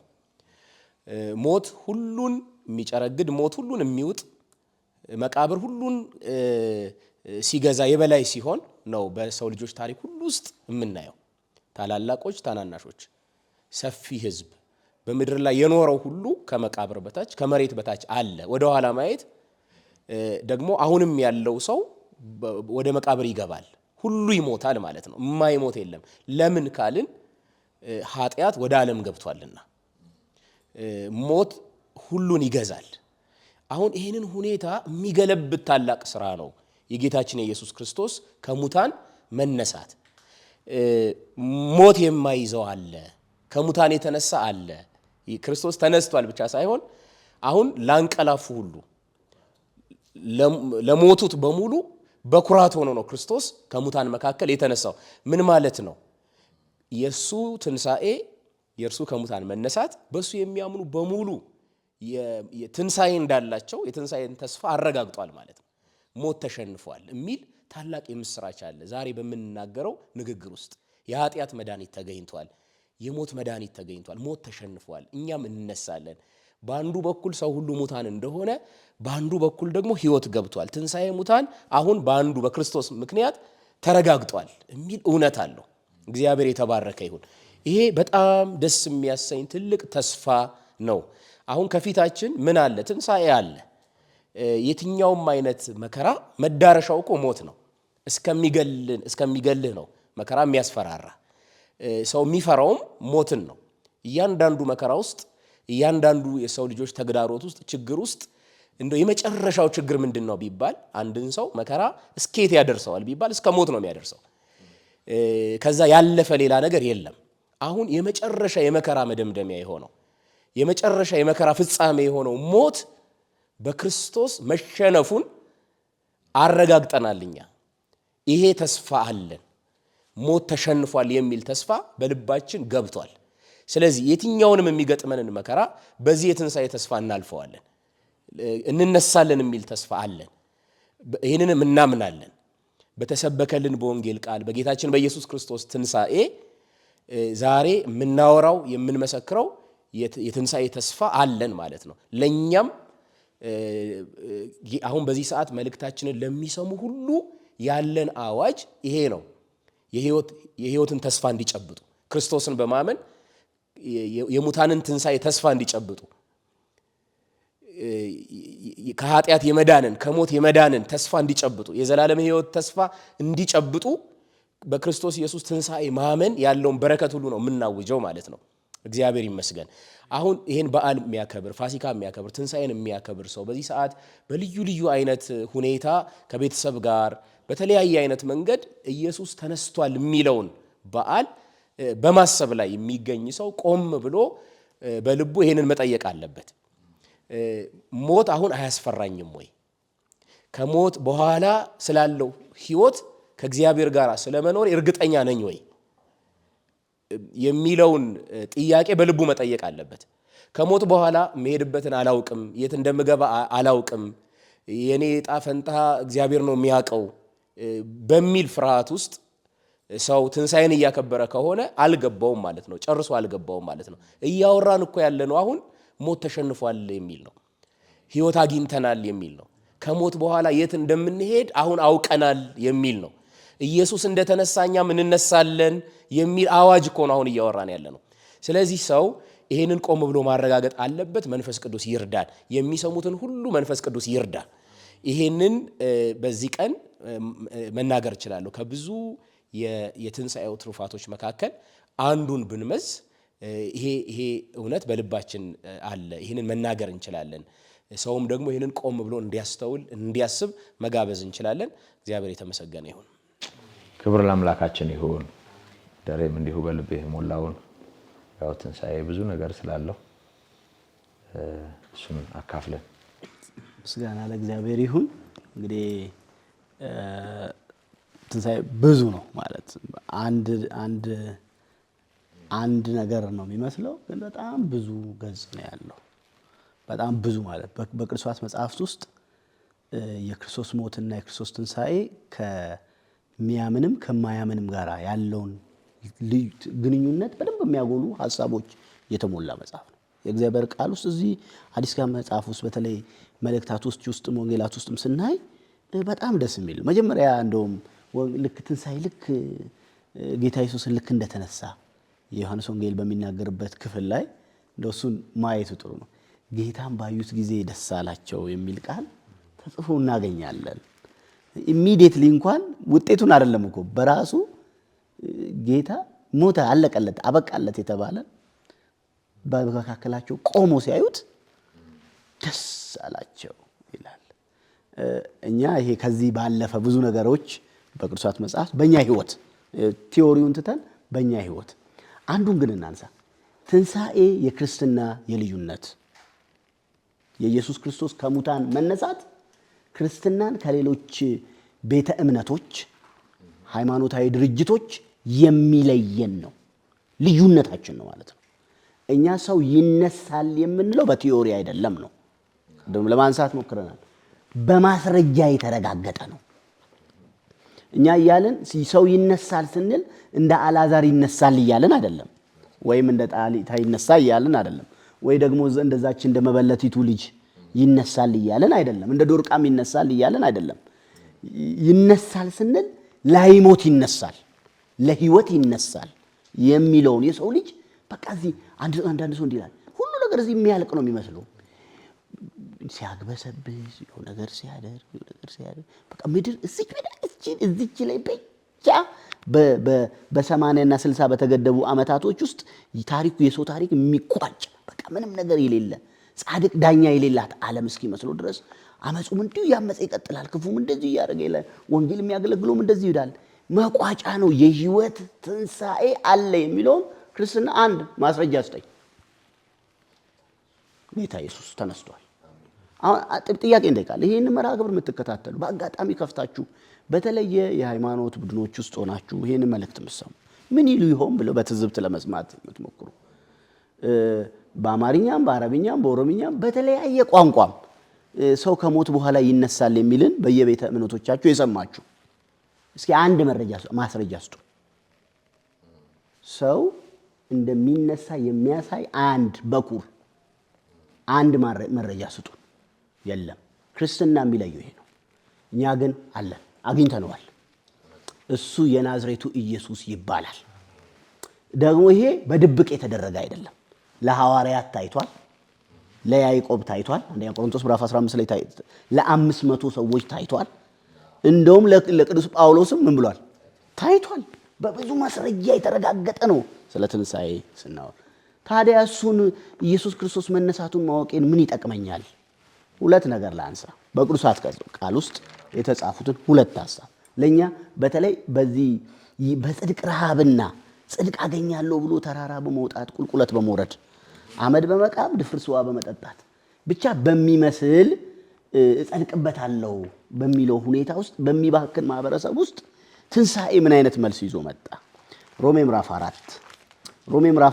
ሞት ሁሉን የሚጨረግድ፣ ሞት ሁሉን የሚውጥ፣ መቃብር ሁሉን ሲገዛ የበላይ ሲሆን ነው በሰው ልጆች ታሪክ ሁሉ ውስጥ የምናየው። ታላላቆች፣ ታናናሾች፣ ሰፊ ሕዝብ በምድር ላይ የኖረው ሁሉ ከመቃብር በታች ከመሬት በታች አለ። ወደ ኋላ ማየት ደግሞ አሁንም ያለው ሰው ወደ መቃብር ይገባል። ሁሉ ይሞታል ማለት ነው። የማይሞት የለም። ለምን ካልን ኃጢአት ወደ ዓለም ገብቷልና ሞት ሁሉን ይገዛል። አሁን ይህንን ሁኔታ የሚገለብጥ ታላቅ ስራ ነው የጌታችን የኢየሱስ ክርስቶስ ከሙታን መነሳት። ሞት የማይዘው አለ፣ ከሙታን የተነሳ አለ። ክርስቶስ ተነስቷል ብቻ ሳይሆን አሁን ላንቀላፉ ሁሉ ለሞቱት በሙሉ በኩራት ሆኖ ነው ክርስቶስ ከሙታን መካከል የተነሳው። ምን ማለት ነው? የእሱ ትንሣኤ፣ የእርሱ ከሙታን መነሳት በእሱ የሚያምኑ በሙሉ ትንሣኤ እንዳላቸው የትንሣኤን ተስፋ አረጋግጧል ማለት ነው። ሞት ተሸንፏል የሚል ታላቅ የምስራች አለ። ዛሬ በምንናገረው ንግግር ውስጥ የኃጢአት መድኃኒት ተገኝቷል፣ የሞት መድኃኒት ተገኝቷል፣ ሞት ተሸንፏል፣ እኛም እንነሳለን። በአንዱ በኩል ሰው ሁሉ ሙታን እንደሆነ በአንዱ በኩል ደግሞ ሕይወት ገብቷል። ትንሣኤ ሙታን አሁን በአንዱ በክርስቶስ ምክንያት ተረጋግጧል የሚል እውነት አለው። እግዚአብሔር የተባረከ ይሁን። ይሄ በጣም ደስ የሚያሰኝ ትልቅ ተስፋ ነው። አሁን ከፊታችን ምን አለ? ትንሣኤ አለ። የትኛውም አይነት መከራ መዳረሻው እኮ ሞት ነው። እስከሚገልህ ነው መከራ የሚያስፈራራ። ሰው የሚፈራውም ሞትን ነው። እያንዳንዱ መከራ ውስጥ፣ እያንዳንዱ የሰው ልጆች ተግዳሮት ውስጥ፣ ችግር ውስጥ እንደው የመጨረሻው ችግር ምንድን ነው ቢባል፣ አንድን ሰው መከራ እስከየት ያደርሰዋል ቢባል እስከ ሞት ነው የሚያደርሰው። ከዛ ያለፈ ሌላ ነገር የለም። አሁን የመጨረሻ የመከራ መደምደሚያ የሆነው የመጨረሻ የመከራ ፍጻሜ የሆነው ሞት በክርስቶስ መሸነፉን አረጋግጠናልኛ። ይሄ ተስፋ አለን። ሞት ተሸንፏል የሚል ተስፋ በልባችን ገብቷል። ስለዚህ የትኛውንም የሚገጥመንን መከራ በዚህ የትንሣኤ ተስፋ እናልፈዋለን፣ እንነሳለን የሚል ተስፋ አለን። ይህንንም እናምናለን። በተሰበከልን በወንጌል ቃል በጌታችን በኢየሱስ ክርስቶስ ትንሣኤ ዛሬ የምናወራው የምንመሰክረው የትንሣኤ ተስፋ አለን ማለት ነው። ለእኛም አሁን በዚህ ሰዓት መልእክታችንን ለሚሰሙ ሁሉ ያለን አዋጅ ይሄ ነው። የሕይወትን ተስፋ እንዲጨብጡ፣ ክርስቶስን በማመን የሙታንን ትንሣኤ ተስፋ እንዲጨብጡ፣ ከኃጢአት የመዳንን ከሞት የመዳንን ተስፋ እንዲጨብጡ፣ የዘላለም ሕይወት ተስፋ እንዲጨብጡ በክርስቶስ ኢየሱስ ትንሣኤ ማመን ያለውን በረከት ሁሉ ነው የምናውጀው ማለት ነው። እግዚአብሔር ይመስገን። አሁን ይሄን በዓል የሚያከብር ፋሲካ የሚያከብር ትንሣኤን የሚያከብር ሰው በዚህ ሰዓት በልዩ ልዩ አይነት ሁኔታ ከቤተሰብ ጋር በተለያየ አይነት መንገድ ኢየሱስ ተነስቷል የሚለውን በዓል በማሰብ ላይ የሚገኝ ሰው ቆም ብሎ በልቡ ይሄንን መጠየቅ አለበት። ሞት አሁን አያስፈራኝም ወይ? ከሞት በኋላ ስላለው ህይወት ከእግዚአብሔር ጋር ስለመኖር እርግጠኛ ነኝ ወይ የሚለውን ጥያቄ በልቡ መጠየቅ አለበት። ከሞት በኋላ መሄድበትን አላውቅም፣ የት እንደምገባ አላውቅም፣ የኔ ዕጣ ፈንታ እግዚአብሔር ነው የሚያውቀው በሚል ፍርሃት ውስጥ ሰው ትንሣኤን እያከበረ ከሆነ አልገባውም ማለት ነው። ጨርሶ አልገባውም ማለት ነው። እያወራን እኮ ያለነው አሁን ሞት ተሸንፏል የሚል ነው። ህይወት አግኝተናል የሚል ነው። ከሞት በኋላ የት እንደምንሄድ አሁን አውቀናል የሚል ነው። ኢየሱስ እንደተነሳ እኛም እንነሳለን የሚል አዋጅ እኮ ነው አሁን እያወራን ያለነው። ስለዚህ ሰው ይሄንን ቆም ብሎ ማረጋገጥ አለበት። መንፈስ ቅዱስ ይርዳል። የሚሰሙትን ሁሉ መንፈስ ቅዱስ ይርዳል። ይሄንን በዚህ ቀን መናገር እችላለሁ። ከብዙ የትንሣኤው ትሩፋቶች መካከል አንዱን ብንመዝ ይሄ እውነት በልባችን አለ። ይሄንን መናገር እንችላለን። ሰውም ደግሞ ይሄንን ቆም ብሎ እንዲያስተውል እንዲያስብ መጋበዝ እንችላለን። እግዚአብሔር የተመሰገነ ይሁን። ክብር ለአምላካችን ይሁን። ደሬም እንዲሁ በልቤ ሞላውን ያው ትንሣኤ ብዙ ነገር ስላለው እሱን አካፍለን ምስጋና ለእግዚአብሔር ይሁን። እንግዲህ ትንሣኤ ብዙ ነው ማለት አንድ ነገር ነው የሚመስለው፣ ግን በጣም ብዙ ገጽ ነው ያለው። በጣም ብዙ ማለት በቅዱሳት መጽሐፍት ውስጥ የክርስቶስ ሞትና የክርስቶስ ትንሣኤ ከሚያምንም ከማያምንም ጋር ያለውን ግንኙነት በደንብ የሚያጎሉ ሀሳቦች የተሞላ መጽሐፍ ነው። የእግዚአብሔር ቃል ውስጥ እዚህ አዲስ ኪዳን መጽሐፍ ውስጥ በተለይ መልእክታት ውስጥም ወንጌላት ውስጥም ስናይ በጣም ደስ የሚል መጀመሪያ እንደውም ልክ ትንሣኤ ልክ ጌታ ኢየሱስን ልክ እንደተነሳ የዮሐንስ ወንጌል በሚናገርበት ክፍል ላይ እንደው እሱን ማየቱ ጥሩ ነው። ጌታን ባዩት ጊዜ ደስ አላቸው የሚል ቃል ተጽፎ እናገኛለን። ኢሚዲየትሊ እንኳን ውጤቱን አይደለም እኮ በራሱ ጌታ ሞተ፣ አለቀለት፣ አበቃለት የተባለ በመካከላቸው ቆሞ ሲያዩት ደስ አላቸው ይላል። እኛ ይሄ ከዚህ ባለፈ ብዙ ነገሮች በቅዱሳት መጽሐፍ በእኛ ህይወት ቲዎሪውን ትተን በእኛ ህይወት አንዱን ግን እናንሳ። ትንሣኤ የክርስትና የልዩነት የኢየሱስ ክርስቶስ ከሙታን መነሳት ክርስትናን ከሌሎች ቤተ እምነቶች፣ ሃይማኖታዊ ድርጅቶች የሚለየን ነው። ልዩነታችን ነው ማለት ነው። እኛ ሰው ይነሳል የምንለው በቲዮሪ አይደለም ነው። ቅድም ለማንሳት ሞክረናል። በማስረጃ የተረጋገጠ ነው። እኛ እያልን ሰው ይነሳል ስንል እንደ አልዓዛር ይነሳል እያልን አይደለም፣ ወይም እንደ ጣሊታ ይነሳል እያልን አይደለም፣ ወይ ደግሞ እንደዛች እንደ መበለቲቱ ልጅ ይነሳል እያልን አይደለም፣ እንደ ዶርቃም ይነሳል እያልን አይደለም። ይነሳል ስንል ላይሞት ይነሳል፣ ለህይወት ይነሳል የሚለውን የሰው ልጅ በቃ እዚህ አንዳንድ ሰው እንዲላል ሁሉ ነገር እዚህ የሚያልቅ ነው የሚመስለው። ሲያግበሰብስ የሆነ ነገር ሲያደርግ በቃ ምድር እዚች ላይ ብቻ በ80 እና 60 በተገደቡ ዓመታቶች ውስጥ ታሪኩ የሰው ታሪክ የሚቋጭ በቃ ምንም ነገር የሌለ ጻድቅ ዳኛ የሌላት ዓለም እስኪመስለው ድረስ አመጹም እንዲሁ ያመፀ ይቀጥላል፣ ክፉም እንደዚህ እያደረገ ይላል፣ ወንጌል የሚያገለግለውም እንደዚህ ይላል። መቋጫ ነው። የህይወት ትንሣኤ አለ የሚለውን ክርስትና አንድ ማስረጃ ስጠኝ። ጌታ ኢየሱስ ተነስቷል። አሁን ጥያቄ እንጠይቃለን። ይሄን መርሃ ግብር የምትከታተሉ በአጋጣሚ ከፍታችሁ በተለየ የሃይማኖት ቡድኖች ውስጥ ሆናችሁ ይሄን መልእክት የምትሰሙ ምን ይሉ ይሆን ብለው በትዝብት ለመስማት የምትሞክሩ በአማርኛም በአረብኛም በኦሮምኛም በተለያየ ቋንቋም ሰው ከሞት በኋላ ይነሳል የሚልን በየቤተ እምነቶቻችሁ የሰማችሁ እስኪ አንድ ማስረጃ ስጡ። ሰው እንደሚነሳ የሚያሳይ አንድ በኩር አንድ መረጃ ስጡ። የለም። ክርስትና የሚለየው ይሄ ነው። እኛ ግን አለን፣ አግኝተነዋል። እሱ የናዝሬቱ ኢየሱስ ይባላል። ደግሞ ይሄ በድብቅ የተደረገ አይደለም። ለሐዋርያት ታይቷል፣ ለያዕቆብ ታይቷል። አንደኛ ቆሮንቶስ ምዕራፍ 15 ላይ ለ500 ሰዎች ታይቷል። እንደውም ለቅዱስ ጳውሎስም ምን ብሏል? ታይቷል። በብዙ ማስረጃ የተረጋገጠ ነው። ስለ ትንሣኤ ስናወራ ታዲያ እሱን ኢየሱስ ክርስቶስ መነሳቱን ማወቄን ምን ይጠቅመኛል? ሁለት ነገር ላንሳ። በቅዱሳት ቃል ውስጥ የተጻፉትን ሁለት ሐሳብ ለኛ በተለይ በዚህ በጽድቅ ረሃብና ጽድቅ አገኛለሁ ብሎ ተራራ በመውጣት ቁልቁለት በመውረድ አመድ በመቃም ድፍርስ ውሃ በመጠጣት ብቻ በሚመስል እጸድቅበታለሁ በሚለው ሁኔታ ውስጥ በሚባክን ማህበረሰብ ውስጥ ትንሣኤ ምን አይነት መልስ ይዞ መጣ? ሮሜ ምዕራፍ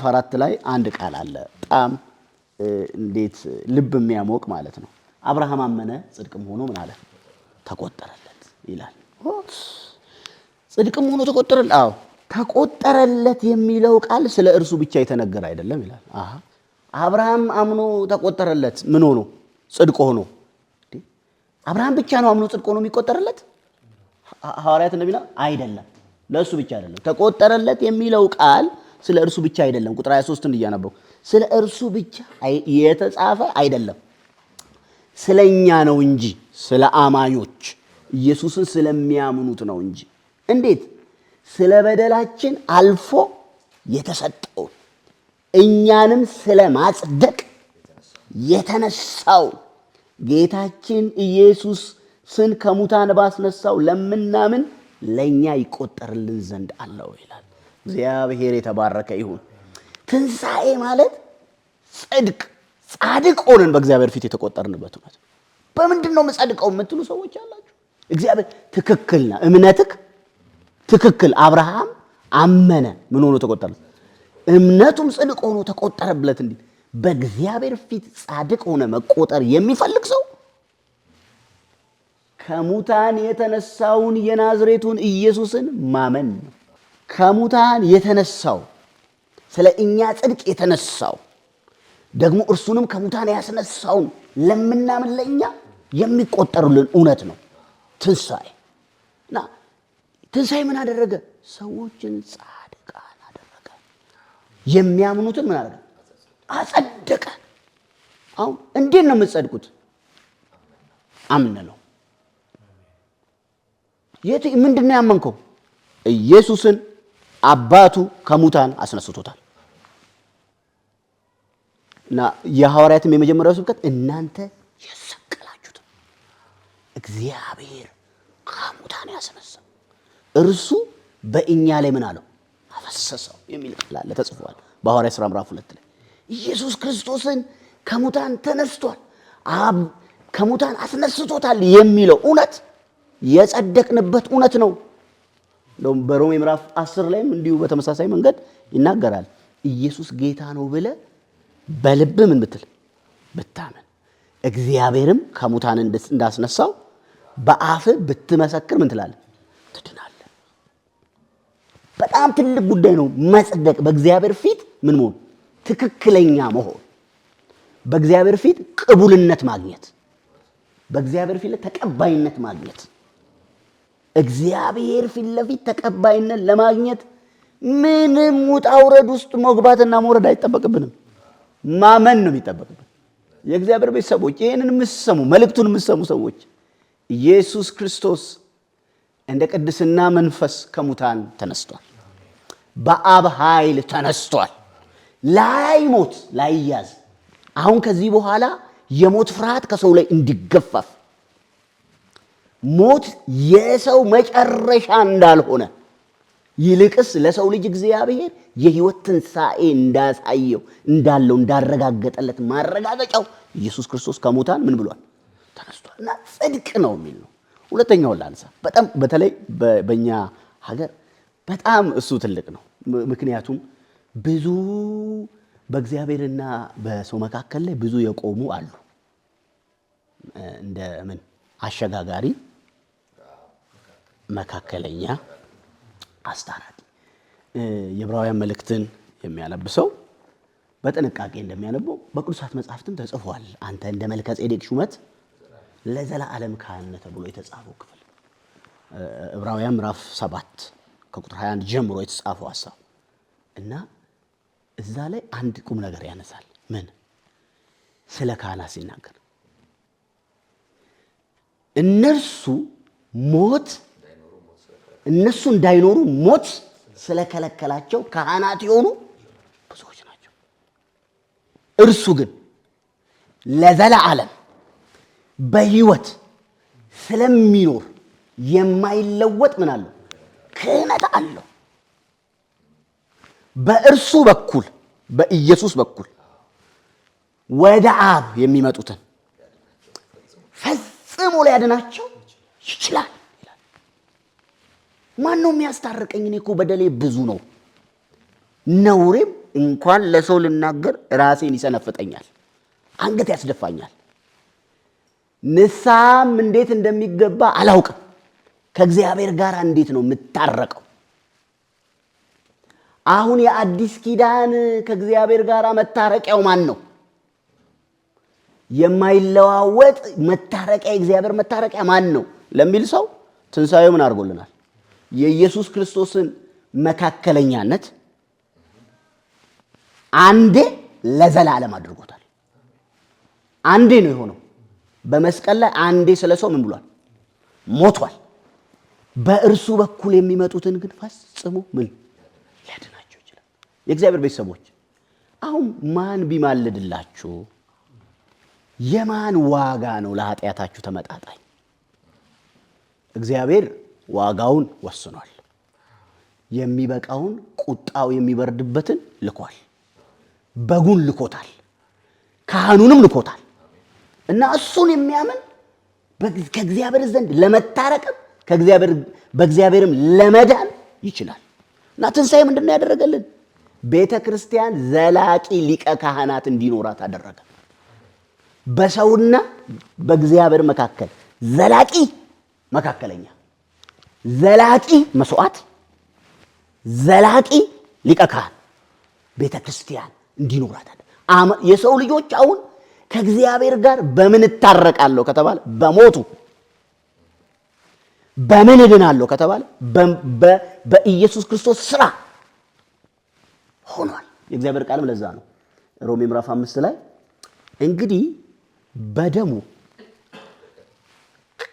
4 ላይ አንድ ቃል አለ። በጣም እንዴት ልብ የሚያሞቅ ማለት ነው። አብርሃም አመነ ጽድቅም ሆኖ ምን አለ? ተቆጠረለት ይላል። ጽድቅም ሆኖ ተቆጠረለት። አዎ ተቆጠረለት የሚለው ቃል ስለ እርሱ ብቻ የተነገረ አይደለም ይላል። አብርሃም አምኖ ተቆጠረለት ምን ሆኖ? ጽድቅ ሆኖ። አብርሃም ብቻ ነው አምኖ ጽድቅ ሆኖ የሚቆጠርለት? ሐዋርያት እንደሚለው አይደለም፣ ለእሱ ብቻ አይደለም። ተቆጠረለት የሚለው ቃል ስለ እርሱ ብቻ አይደለም። ቁጥር 23 እያነበው ስለ እርሱ ብቻ የተጻፈ አይደለም፣ ስለኛ ነው እንጂ፣ ስለ አማኞች ኢየሱስን ስለሚያምኑት ነው እንጂ። እንዴት? ስለ በደላችን አልፎ የተሰጠውን እኛንም ስለ ማጽደቅ የተነሳው ጌታችን ኢየሱስን ከሙታን ባስነሳው ለምናምን ለኛ ይቆጠርልን ዘንድ አለው ይላል። እግዚአብሔር የተባረከ ይሁን። ትንሣኤ ማለት ጻድቅ ሆነን በእግዚአብሔር ፊት የተቆጠርንበት ነው። በምንድን ነው የምጸድቀው የምትሉ ሰዎች አላችሁ። እግዚአብሔር ትክክልና እምነትክ ትክክል። አብርሃም አመነ ምን ሆኖ ተቆጠረለት? እምነቱም ጽድቅ ሆኖ ተቆጠረለት። እንዴ በእግዚአብሔር ፊት ጻድቅ ሆነ መቆጠር የሚፈልግ ሰው ከሙታን የተነሳውን የናዝሬቱን ኢየሱስን ማመን ነው። ከሙታን የተነሳው ስለ እኛ ጽድቅ የተነሳው ደግሞ እርሱንም ከሙታን ያስነሳውን ለምናምን ለኛ የሚቆጠሩልን እውነት ነው ትንሣኤ። እና ትንሣኤ ምን አደረገ? ሰዎችን ጻድቃን አደረገ። የሚያምኑትን ምን አደረገ? አጸደቀ። አሁን እንዴት ነው የምትጸድቁት? አምነ ነው። ምንድን ነው ያመንከው? ኢየሱስን አባቱ ከሙታን አስነስቶታል። እና የሐዋርያትም የመጀመሪያው ስብከት እናንተ የሰቀላችሁት እግዚአብሔር ከሙታን ያስነሳው እርሱ በእኛ ላይ ምን አለው? አፈሰሰው የሚል ቃል አለ ተጽፏል በሐዋርያት ሥራ ምዕራፍ 2 ላይ። ኢየሱስ ክርስቶስን ከሙታን ተነስቷል፣ አብ ከሙታን አስነስቶታል የሚለው እውነት የጸደቅንበት እውነት ነው። እንደውም በሮሜ ምዕራፍ 10 ላይም እንዲሁ በተመሳሳይ መንገድ ይናገራል። ኢየሱስ ጌታ ነው ብለህ በልብ ምን ብትል ብታመን እግዚአብሔርም ከሙታን እንዳስነሳው በአፍ ብትመሰክር ምን ትላለህ? ትድናለህ። በጣም ትልቅ ጉዳይ ነው መጽደቅ። በእግዚአብሔር ፊት ምን መሆን? ትክክለኛ መሆን። በእግዚአብሔር ፊት ቅቡልነት ማግኘት፣ በእግዚአብሔር ፊት ተቀባይነት ማግኘት። እግዚአብሔር ፊት ለፊት ተቀባይነት ለማግኘት ምንም ውጣ ውረድ ውስጥ መግባትና መውረድ አይጠበቅብንም። ማመን ነው የሚጠበቅብን። የእግዚአብሔር ቤተሰቦች ይህንን የምትሰሙ መልእክቱን የምትሰሙ ሰዎች ኢየሱስ ክርስቶስ እንደ ቅድስና መንፈስ ከሙታን ተነስቷል። በአብ ኃይል ተነስቷል። ላይሞት ላይያዝ አሁን ከዚህ በኋላ የሞት ፍርሃት ከሰው ላይ እንዲገፈፍ ሞት የሰው መጨረሻ እንዳልሆነ ይልቅስ ለሰው ልጅ እግዚአብሔር የሕይወት ትንሣኤ እንዳሳየው እንዳለው እንዳረጋገጠለት ማረጋገጫው ኢየሱስ ክርስቶስ ከሙታን ምን ብሏል? ተነስቷል። እና ጽድቅ ነው የሚል ነው። ሁለተኛውን ላንሳ። በጣም በተለይ በእኛ ሀገር በጣም እሱ ትልቅ ነው። ምክንያቱም ብዙ በእግዚአብሔርና በሰው መካከል ላይ ብዙ የቆሙ አሉ። እንደ ምን አሸጋጋሪ፣ መካከለኛ፣ አስታራቂ። የዕብራውያን መልእክትን የሚያነብሰው በጥንቃቄ እንደሚያነበው በቅዱሳት መጻሕፍትም ተጽፏል። አንተ እንደ መልከ ጼዴቅ ሹመት ለዘላለም ካህን ነህ ተብሎ የተጻፈው ክፍል ዕብራውያን ምዕራፍ 7 ከቁጥር 21 ጀምሮ የተጻፈው ሐሳብ እና እዛ ላይ አንድ ቁም ነገር ያነሳል። ምን? ስለ ካህናት ሲናገር እነሱ እንዳይኖሩ ሞት ስለከለከላቸው ካህናት የሆኑ ብዙዎች ናቸው። እርሱ ግን ለዘላለም በሕይወት ስለሚኖር የማይለወጥ ምን አለው? ክህነት አለው። በእርሱ በኩል በኢየሱስ በኩል ወደ አብ የሚመጡትን ፈጽሞ ሊያድናቸው ይችላል ይላል። ማን ነው የሚያስታርቀኝ? እኔ እኮ በደሌ ብዙ ነው፣ ነውሬም እንኳን ለሰው ልናገር ራሴን ይሰነፍጠኛል፣ አንገት ያስደፋኛል። ንስሐም እንዴት እንደሚገባ አላውቅም። ከእግዚአብሔር ጋር እንዴት ነው የምታረቀው? አሁን የአዲስ ኪዳን ከእግዚአብሔር ጋር መታረቂያው ማን ነው? የማይለዋወጥ መታረቂያ የእግዚአብሔር መታረቂያ ማን ነው ለሚል ሰው ትንሣኤው ምን አድርጎልናል? የኢየሱስ ክርስቶስን መካከለኛነት አንዴ ለዘላለም አድርጎታል። አንዴ ነው የሆነው። በመስቀል ላይ አንዴ ስለ ሰው ምን ብሏል? ሞቷል። በእርሱ በኩል የሚመጡትን ግን ፈጽሞ ምን ሊያድናቸው ይችላል። የእግዚአብሔር ቤተሰቦች አሁን ማን ቢማልድላችሁ የማን ዋጋ ነው ለኃጢአታችሁ ተመጣጣኝ? እግዚአብሔር ዋጋውን ወስኗል። የሚበቃውን ቁጣው የሚበርድበትን ልኳል። በጉን ልኮታል። ካህኑንም ልኮታል። እና እሱን የሚያምን ከእግዚአብሔር ዘንድ ለመታረቅም በእግዚአብሔርም ለመዳን ይችላል። እና ትንሣኤ ምንድን ነው ያደረገልን? ቤተ ክርስቲያን ዘላቂ ሊቀ ካህናት እንዲኖራት አደረገ። በሰውና በእግዚአብሔር መካከል ዘላቂ መካከለኛ፣ ዘላቂ መስዋዕት፣ ዘላቂ ሊቀ ካህን ቤተ ክርስቲያን እንዲኖራት አደረገ። የሰው ልጆች አሁን ከእግዚአብሔር ጋር በምን እታረቃለሁ ከተባለ በሞቱ፣ በምን እድናለሁ ከተባለ በኢየሱስ ክርስቶስ ስራ ሆኗል። የእግዚአብሔር ቃልም ለዛ ነው ሮሜ ምዕራፍ 5 ላይ እንግዲህ በደሙ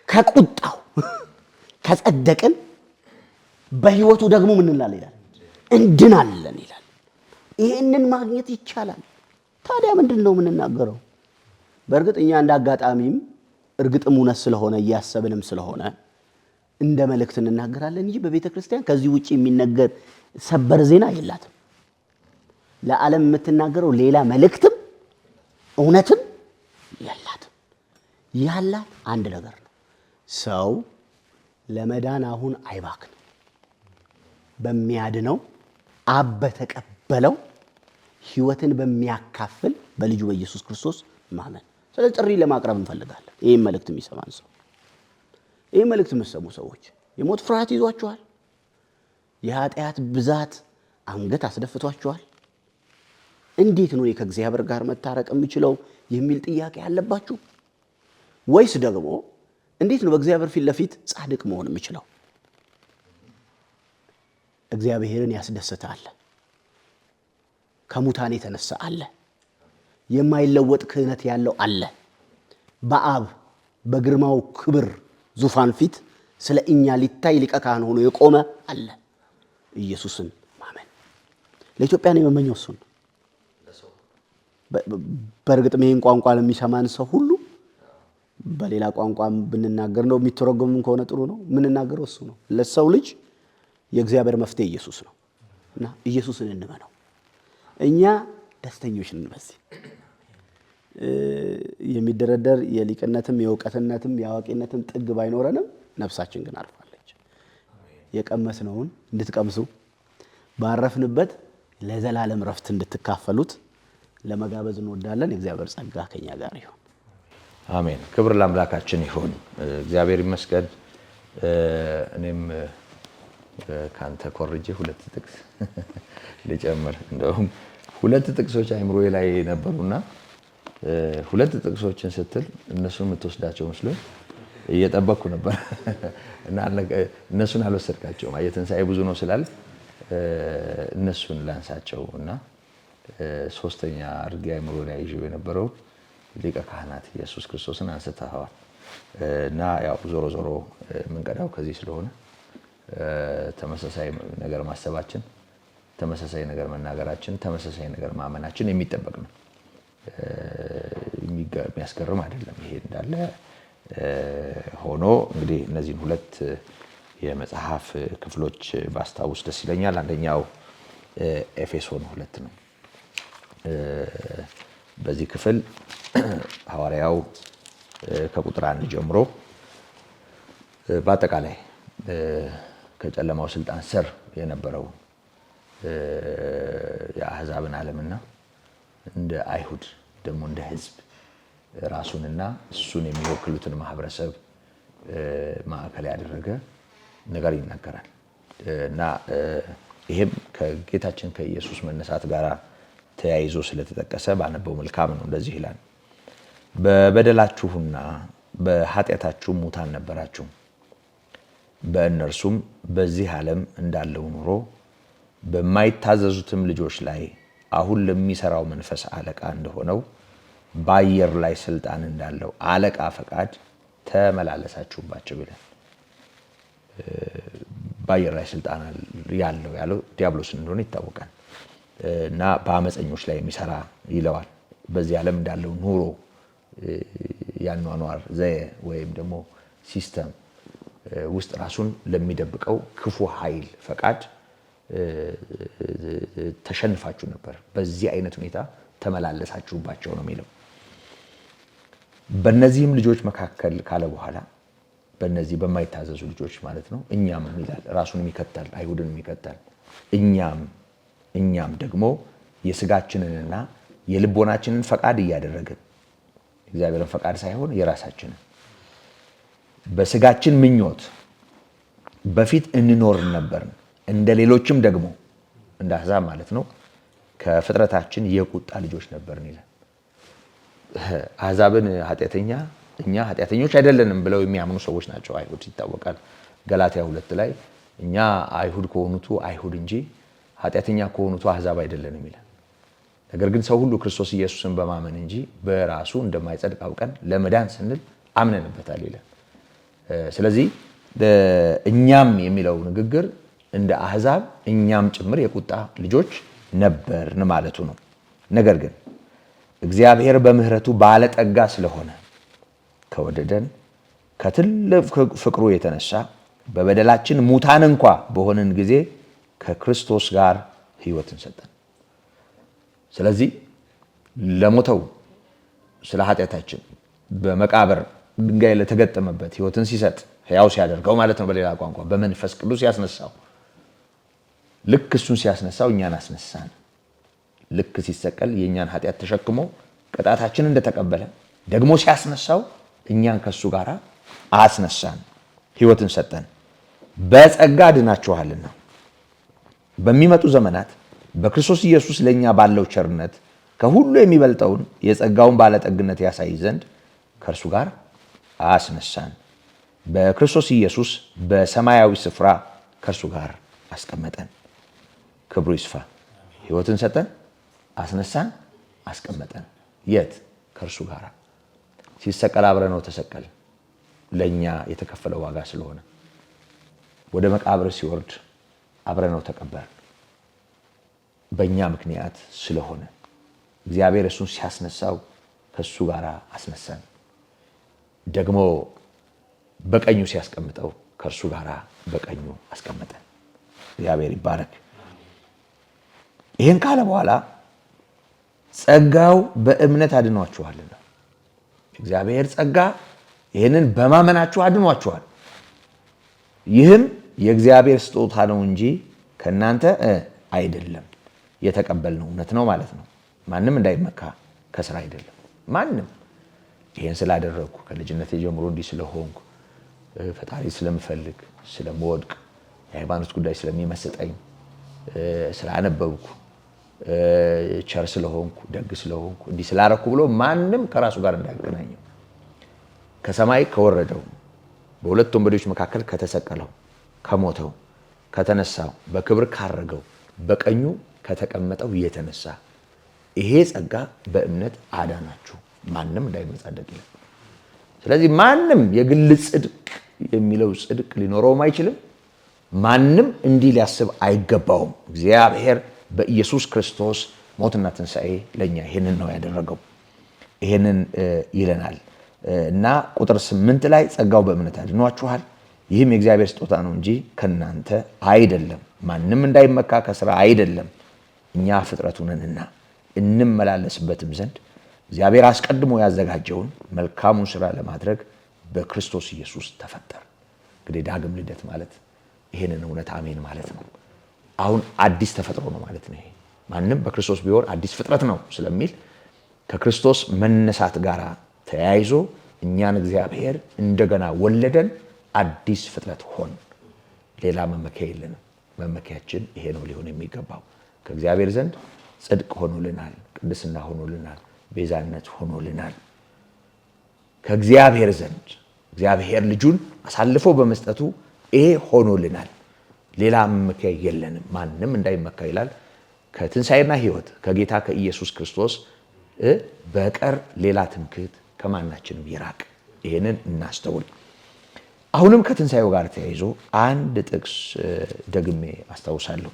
ከቁጣው ከጸደቅን በሕይወቱ ደግሞ ምን እንላለን ይላል? እንድናለን ይላል። ይህንን ማግኘት ይቻላል። ታዲያ ምንድን ነው የምንናገረው? በእርግጥ እኛ እንደ አጋጣሚም እርግጥም እውነት ስለሆነ እያሰብንም ስለሆነ እንደ መልእክት እንናገራለን እንጂ በቤተ ክርስቲያን ከዚህ ውጪ የሚነገር ሰበር ዜና የላትም። ለዓለም የምትናገረው ሌላ መልእክትም እውነትም የላትም። ያላት አንድ ነገር ነው። ሰው ለመዳን አሁን አይባክንም። በሚያድነው አብ በተቀበለው ሕይወትን በሚያካፍል በልጁ በኢየሱስ ክርስቶስ ማመን። ስለዚህ ጥሪ ለማቅረብ እንፈልጋለን። ይህን መልእክት የሚሰማን ሰው፣ ይህን መልእክት የምትሰሙ ሰዎች የሞት ፍርሃት ይዟችኋል። የኃጢአት ብዛት አንገት አስደፍቷችኋል። እንዴት ነው ከእግዚአብሔር ጋር መታረቅ የምችለው የሚል ጥያቄ ያለባችሁ? ወይስ ደግሞ እንዴት ነው በእግዚአብሔር ፊት ለፊት ጻድቅ መሆን የምችለው? እግዚአብሔርን ያስደስታል። ከሙታን የተነሳ አለ። የማይለወጥ ክህነት ያለው አለ። በአብ በግርማው ክብር ዙፋን ፊት ስለ እኛ ሊታይ ሊቀ ካህን ሆኖ የቆመ አለ። ኢየሱስን ማመን ለኢትዮጵያ ነው የመመኘው። እሱን በእርግጥም ይህን ቋንቋ ለሚሰማን ሰው ሁሉ በሌላ ቋንቋ ብንናገር ነው የሚተረጎም ከሆነ ጥሩ ነው። የምንናገረው እሱ ነው። ለሰው ልጅ የእግዚአብሔር መፍትሄ ኢየሱስ ነው እና ኢየሱስን እንመነው። እኛ ደስተኞች ነን። በዚህ የሚደረደር የሊቅነትም የእውቀትነትም የአዋቂነትም ጥግ ባይኖረንም ነፍሳችን ግን አርፋለች። የቀመስነውን እንድትቀምሱ ባረፍንበት ለዘላለም ረፍት እንድትካፈሉት ለመጋበዝ እንወዳለን። የእግዚአብሔር ጸጋ ከኛ ጋር ይሁን። አሜን። ክብር ለአምላካችን ይሁን። እግዚአብሔር ይመስገን። እኔም ካንተ ኮርጄ ሁለት ጥቅስ ልጨምር። እንደውም ሁለት ጥቅሶች አይምሮዬ ላይ ነበሩና ሁለት ጥቅሶችን ስትል እነሱን የምትወስዳቸው መስሎኝ እየጠበቅኩ ነበር እና እነሱን አልወሰድካቸውም። የትንሣኤ ብዙ ነው ስላል እነሱን ላንሳቸው እና ሶስተኛ አድርጌ አይምሮ ላይ ይዤው የነበረው ሊቀ ካህናት ኢየሱስ ክርስቶስን አንስተዋል እና ያው ዞሮ ዞሮ የምንቀዳው ከዚህ ስለሆነ ተመሳሳይ ነገር ማሰባችን፣ ተመሳሳይ ነገር መናገራችን፣ ተመሳሳይ ነገር ማመናችን የሚጠበቅ ነው። የሚያስገርም አይደለም። ይሄ እንዳለ ሆኖ እንግዲህ እነዚህን ሁለት የመጽሐፍ ክፍሎች ባስታውስ ደስ ይለኛል። አንደኛው ኤፌሶን 2 ነው። በዚህ ክፍል ሐዋርያው ከቁጥር 1 ጀምሮ በአጠቃላይ ከጨለማው ስልጣን ስር የነበረው የአሕዛብን ዓለምና እንደ አይሁድ ደግሞ እንደ ሕዝብ ራሱንና እሱን የሚወክሉትን ማህበረሰብ ማዕከል ያደረገ ነገር ይናገራል እና ይሄም ከጌታችን ከኢየሱስ መነሳት ጋር ተያይዞ ስለተጠቀሰ ባነበው መልካም ነው። እንደዚህ ይላል፣ በበደላችሁና በኃጢአታችሁ ሙታን ነበራችሁ፣ በእነርሱም በዚህ ዓለም እንዳለው ኑሮ በማይታዘዙትም ልጆች ላይ አሁን ለሚሰራው መንፈስ አለቃ እንደሆነው በአየር ላይ ስልጣን እንዳለው አለቃ ፈቃድ ተመላለሳችሁባቸው ይላል። በአየር ላይ ስልጣን ያለው ዲያብሎስ እንደሆነ ይታወቃል እና በአመፀኞች ላይ የሚሰራ ይለዋል። በዚህ ዓለም እንዳለው ኑሮ ያኗኗር ዘዬ ወይም ደግሞ ሲስተም ውስጥ ራሱን ለሚደብቀው ክፉ ኃይል ፈቃድ ተሸንፋችሁ ነበር። በዚህ አይነት ሁኔታ ተመላለሳችሁባቸው ነው የሚለው። በእነዚህም ልጆች መካከል ካለ በኋላ በእነዚህ በማይታዘዙ ልጆች ማለት ነው እኛም ይላል። ራሱን የሚከተል አይሁድን የሚከተል እኛም ደግሞ የስጋችንንና የልቦናችንን ፈቃድ እያደረግን እግዚአብሔርን ፈቃድ ሳይሆን የራሳችንን በስጋችን ምኞት በፊት እንኖር ነበርን፣ እንደ ሌሎችም ደግሞ እንደ አሕዛብ ማለት ነው ከፍጥረታችን የቁጣ ልጆች ነበርን ይላል። አሕዛብን ኃጢአተኛ እኛ ኃጢአተኞች አይደለንም ብለው የሚያምኑ ሰዎች ናቸው አይሁድ ይታወቃል። ገላትያ 2 ላይ እኛ አይሁድ ከሆኑቱ አይሁድ እንጂ ኃጢአተኛ ከሆኑቱ አሕዛብ አይደለንም ይላል። ነገር ግን ሰው ሁሉ ክርስቶስ ኢየሱስን በማመን እንጂ በራሱ እንደማይጸድቅ አውቀን ለመዳን ስንል አምነንበታል ይላል። ስለዚህ እኛም የሚለው ንግግር እንደ አሕዛብ እኛም ጭምር የቁጣ ልጆች ነበርን ማለቱ ነው። ነገር ግን እግዚአብሔር በምሕረቱ ባለጠጋ ስለሆነ ከወደደን ከትልቅ ፍቅሩ የተነሳ በበደላችን ሙታን እንኳ በሆንን ጊዜ ከክርስቶስ ጋር ሕይወትን ሰጠን። ስለዚህ ለሞተው ስለ ኃጢአታችን በመቃብር ድንጋይ ለተገጠመበት ሕይወትን ሲሰጥ ሕያው ሲያደርገው ማለት ነው። በሌላ ቋንቋ በመንፈስ ቅዱስ ያስነሳው። ልክ እሱን ሲያስነሳው እኛን አስነሳን። ልክ ሲሰቀል የእኛን ኃጢአት ተሸክሞ ቅጣታችን እንደተቀበለ ደግሞ ሲያስነሳው እኛን ከሱ ጋር አስነሳን፣ ሕይወትን ሰጠን። በጸጋ ድናችኋልና በሚመጡ ዘመናት በክርስቶስ ኢየሱስ ለእኛ ባለው ቸርነት ከሁሉ የሚበልጠውን የጸጋውን ባለጠግነት ያሳይ ዘንድ ከእርሱ ጋር አስነሳን። በክርስቶስ ኢየሱስ በሰማያዊ ስፍራ ከእርሱ ጋር አስቀመጠን። ክብሩ ይስፋ። ሕይወትን ሰጠን፣ አስነሳን፣ አስቀመጠን። የት? ከእርሱ ጋር ሲሰቀል አብረነው ተሰቀል። ለእኛ የተከፈለው ዋጋ ስለሆነ ወደ መቃብር ሲወርድ አብረነው ተቀበርን። በእኛ ምክንያት ስለሆነ እግዚአብሔር እሱን ሲያስነሳው ከእሱ ጋር አስነሳን። ደግሞ በቀኙ ሲያስቀምጠው ከእርሱ ጋር በቀኙ አስቀመጠን። እግዚአብሔር ይባረክ። ይህን ካለ በኋላ ጸጋው በእምነት አድኗችኋልና እግዚአብሔር ጸጋ ይህንን በማመናችሁ አድኗችኋል። ይህም የእግዚአብሔር ስጦታ ነው እንጂ ከእናንተ አይደለም፣ የተቀበልነው እውነት ነው ማለት ነው። ማንም እንዳይመካ ከስራ አይደለም። ማንም ይህን ስላደረግኩ ከልጅነቴ ጀምሮ እንዲህ ስለሆንኩ ፈጣሪ ስለምፈልግ ስለምወድቅ የሃይማኖት ጉዳይ ስለሚመስጠኝ ስላነበብኩ ቸር ስለሆንኩ ደግ ስለሆንኩ እንዲህ ስላረኩ ብሎ ማንም ከራሱ ጋር እንዳያገናኘው ከሰማይ ከወረደው በሁለት ወንበዴዎች መካከል ከተሰቀለው ከሞተው ከተነሳው በክብር ካረገው በቀኙ ከተቀመጠው የተነሳ ይሄ ጸጋ በእምነት አዳናችሁ፣ ማንም እንዳይመጻደቅ ይላል። ስለዚህ ማንም የግል ጽድቅ የሚለው ጽድቅ ሊኖረውም አይችልም። ማንም እንዲህ ሊያስብ አይገባውም። እግዚአብሔር በኢየሱስ ክርስቶስ ሞትና ትንሣኤ ለእኛ ይህንን ነው ያደረገው። ይሄንን ይለናል እና ቁጥር 8 ላይ ጸጋው በእምነት አድኗችኋል፣ ይህም የእግዚአብሔር ስጦታ ነው እንጂ ከናንተ አይደለም፣ ማንም እንዳይመካ ከስራ አይደለም፣ እኛ ፍጥረቱ ነንና እንመላለስበትም ዘንድ እግዚአብሔር አስቀድሞ ያዘጋጀውን መልካሙን ስራ ለማድረግ በክርስቶስ ኢየሱስ ተፈጠር። እንግዲህ ዳግም ልደት ማለት ይሄንን እውነት አሜን ማለት ነው። አሁን አዲስ ተፈጥሮ ነው ማለት ነው። ይሄ ማንም በክርስቶስ ቢሆን አዲስ ፍጥረት ነው ስለሚል ከክርስቶስ መነሳት ጋር ተያይዞ እኛን እግዚአብሔር እንደገና ወለደን፣ አዲስ ፍጥረት ሆን። ሌላ መመኪያ የለንም። መመኪያችን ይሄ ነው ሊሆን የሚገባው። ከእግዚአብሔር ዘንድ ጽድቅ ሆኖልናል፣ ቅድስና ሆኖልናል፣ ቤዛነት ሆኖልናል። ከእግዚአብሔር ዘንድ እግዚአብሔር ልጁን አሳልፎ በመስጠቱ ይሄ ሆኖልናል። ሌላ መመኪያ የለንም። ማንም እንዳይመካ ይላል። ከትንሣኤና ሕይወት ከጌታ ከኢየሱስ ክርስቶስ በቀር ሌላ ትምክህት ከማናችንም ይራቅ። ይሄንን እናስተውል። አሁንም ከትንሣኤው ጋር ተያይዞ አንድ ጥቅስ ደግሜ አስታውሳለሁ።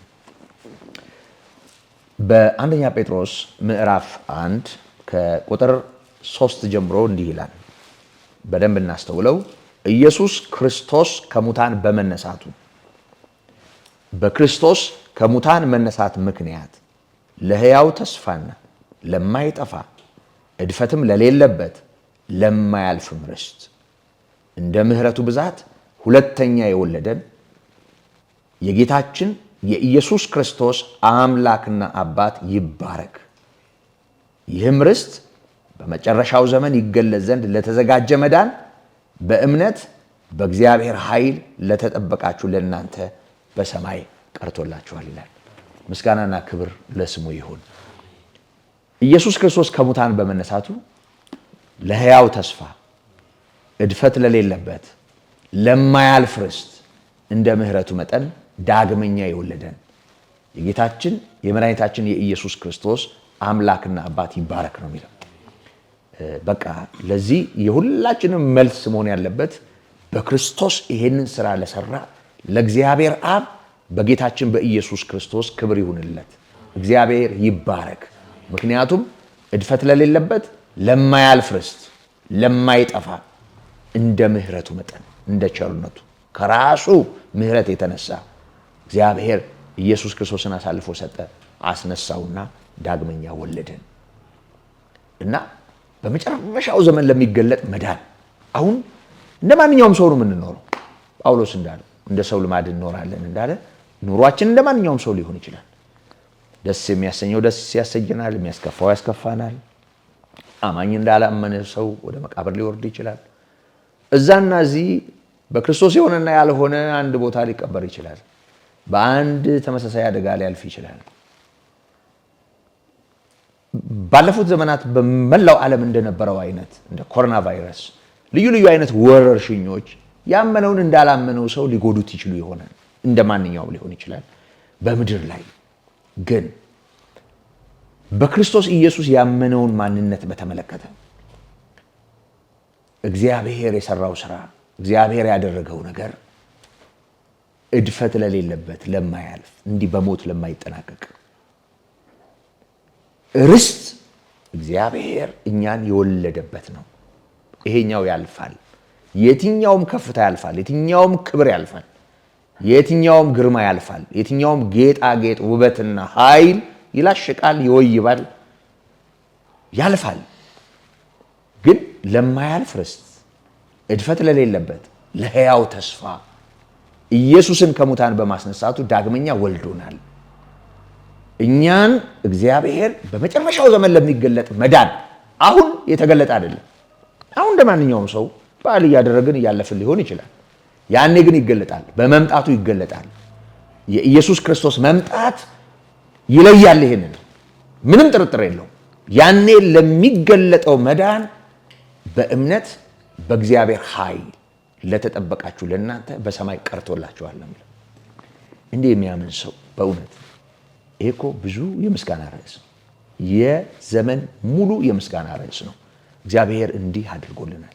በአንደኛ ጴጥሮስ ምዕራፍ 1 ከቁጥር 3 ጀምሮ እንዲህ ይላል። በደንብ እናስተውለው። ኢየሱስ ክርስቶስ ከሙታን በመነሳቱ በክርስቶስ ከሙታን መነሳት ምክንያት ለሕያው ተስፋና ለማይጠፋ እድፈትም ለሌለበት ለማያልፍም ርስት እንደ ምሕረቱ ብዛት ሁለተኛ የወለደን የጌታችን የኢየሱስ ክርስቶስ አምላክና አባት ይባረክ። ይህም ርስት በመጨረሻው ዘመን ይገለጽ ዘንድ ለተዘጋጀ መዳን በእምነት በእግዚአብሔር ኃይል ለተጠበቃችሁ ለእናንተ በሰማይ ቀርቶላችኋል ይላል። ምስጋናና ክብር ለስሙ ይሁን። ኢየሱስ ክርስቶስ ከሙታን በመነሳቱ ለሕያው ተስፋ እድፈት ለሌለበት ለማያልፍ ርስት እንደ ምሕረቱ መጠን ዳግመኛ የወለደን የጌታችን የመድኃኒታችን የኢየሱስ ክርስቶስ አምላክና አባት ይባረክ ነው የሚለው። በቃ ለዚህ የሁላችንም መልስ መሆን ያለበት በክርስቶስ ይሄንን ስራ ለሰራ ለእግዚአብሔር አብ በጌታችን በኢየሱስ ክርስቶስ ክብር ይሁንለት። እግዚአብሔር ይባረክ። ምክንያቱም እድፈት ለሌለበት ለማያልፍ ርስት ለማይጠፋ እንደ ምሕረቱ መጠን እንደ ቸርነቱ ከራሱ ምሕረት የተነሳ እግዚአብሔር ኢየሱስ ክርስቶስን አሳልፎ ሰጠ፣ አስነሳውና ዳግመኛ ወለደን እና በመጨረሻው ዘመን ለሚገለጥ መዳን አሁን እንደ ማንኛውም ሰው ነው የምንኖረው። ጳውሎስ እንዳለ እንደ ሰው ልማድ እንኖራለን እንዳለ ኑሯችን እንደ ማንኛውም ሰው ሊሆን ይችላል። ደስ የሚያሰኘው ደስ ያሰኘናል፣ የሚያስከፋው ያስከፋናል። አማኝ እንዳላመነ ሰው ወደ መቃብር ሊወርድ ይችላል። እዛና እዚህ በክርስቶስ የሆነና ያልሆነ አንድ ቦታ ሊቀበር ይችላል። በአንድ ተመሳሳይ አደጋ ሊያልፍ ይችላል። ባለፉት ዘመናት በመላው ዓለም እንደነበረው አይነት እንደ ኮሮና ቫይረስ ልዩ ልዩ አይነት ወረርሽኞች ያመነውን እንዳላመነው ሰው ሊጎዱት ይችሉ ይሆናል። እንደ ማንኛውም ሊሆን ይችላል። በምድር ላይ ግን በክርስቶስ ኢየሱስ ያመነውን ማንነት በተመለከተ እግዚአብሔር የሰራው ስራ፣ እግዚአብሔር ያደረገው ነገር እድፈት ለሌለበት ለማያልፍ እንዲህ በሞት ለማይጠናቀቅ ርስት እግዚአብሔር እኛን የወለደበት ነው። ይሄኛው ያልፋል። የትኛውም ከፍታ ያልፋል። የትኛውም ክብር ያልፋል። የትኛውም ግርማ ያልፋል። የትኛውም ጌጣጌጥ ውበትና ኃይል ይላሽቃል፣ ይወይባል፣ ያልፋል። ግን ለማያልፍ ርስት እድፈት ለሌለበት ለሕያው ተስፋ ኢየሱስን ከሙታን በማስነሳቱ ዳግመኛ ወልዶናል። እኛን እግዚአብሔር በመጨረሻው ዘመን ለሚገለጥ መዳን አሁን የተገለጠ አይደለም። አሁን እንደ ማንኛውም ሰው በዓል እያደረግን እያለፍን ሊሆን ይችላል። ያኔ ግን ይገለጣል፣ በመምጣቱ ይገለጣል። የኢየሱስ ክርስቶስ መምጣት ይለያል። ይሄንን ምንም ጥርጥር የለውም። ያኔ ለሚገለጠው መዳን በእምነት በእግዚአብሔር ኃይል ለተጠበቃችሁ ለእናንተ በሰማይ ቀርቶላችኋል ነው የሚለው። እንዲህ የሚያምን ሰው በእውነት ይሄ እኮ ብዙ የምስጋና ርዕስ ነው። የዘመን ሙሉ የምስጋና ርዕስ ነው። እግዚአብሔር እንዲህ አድርጎልናል።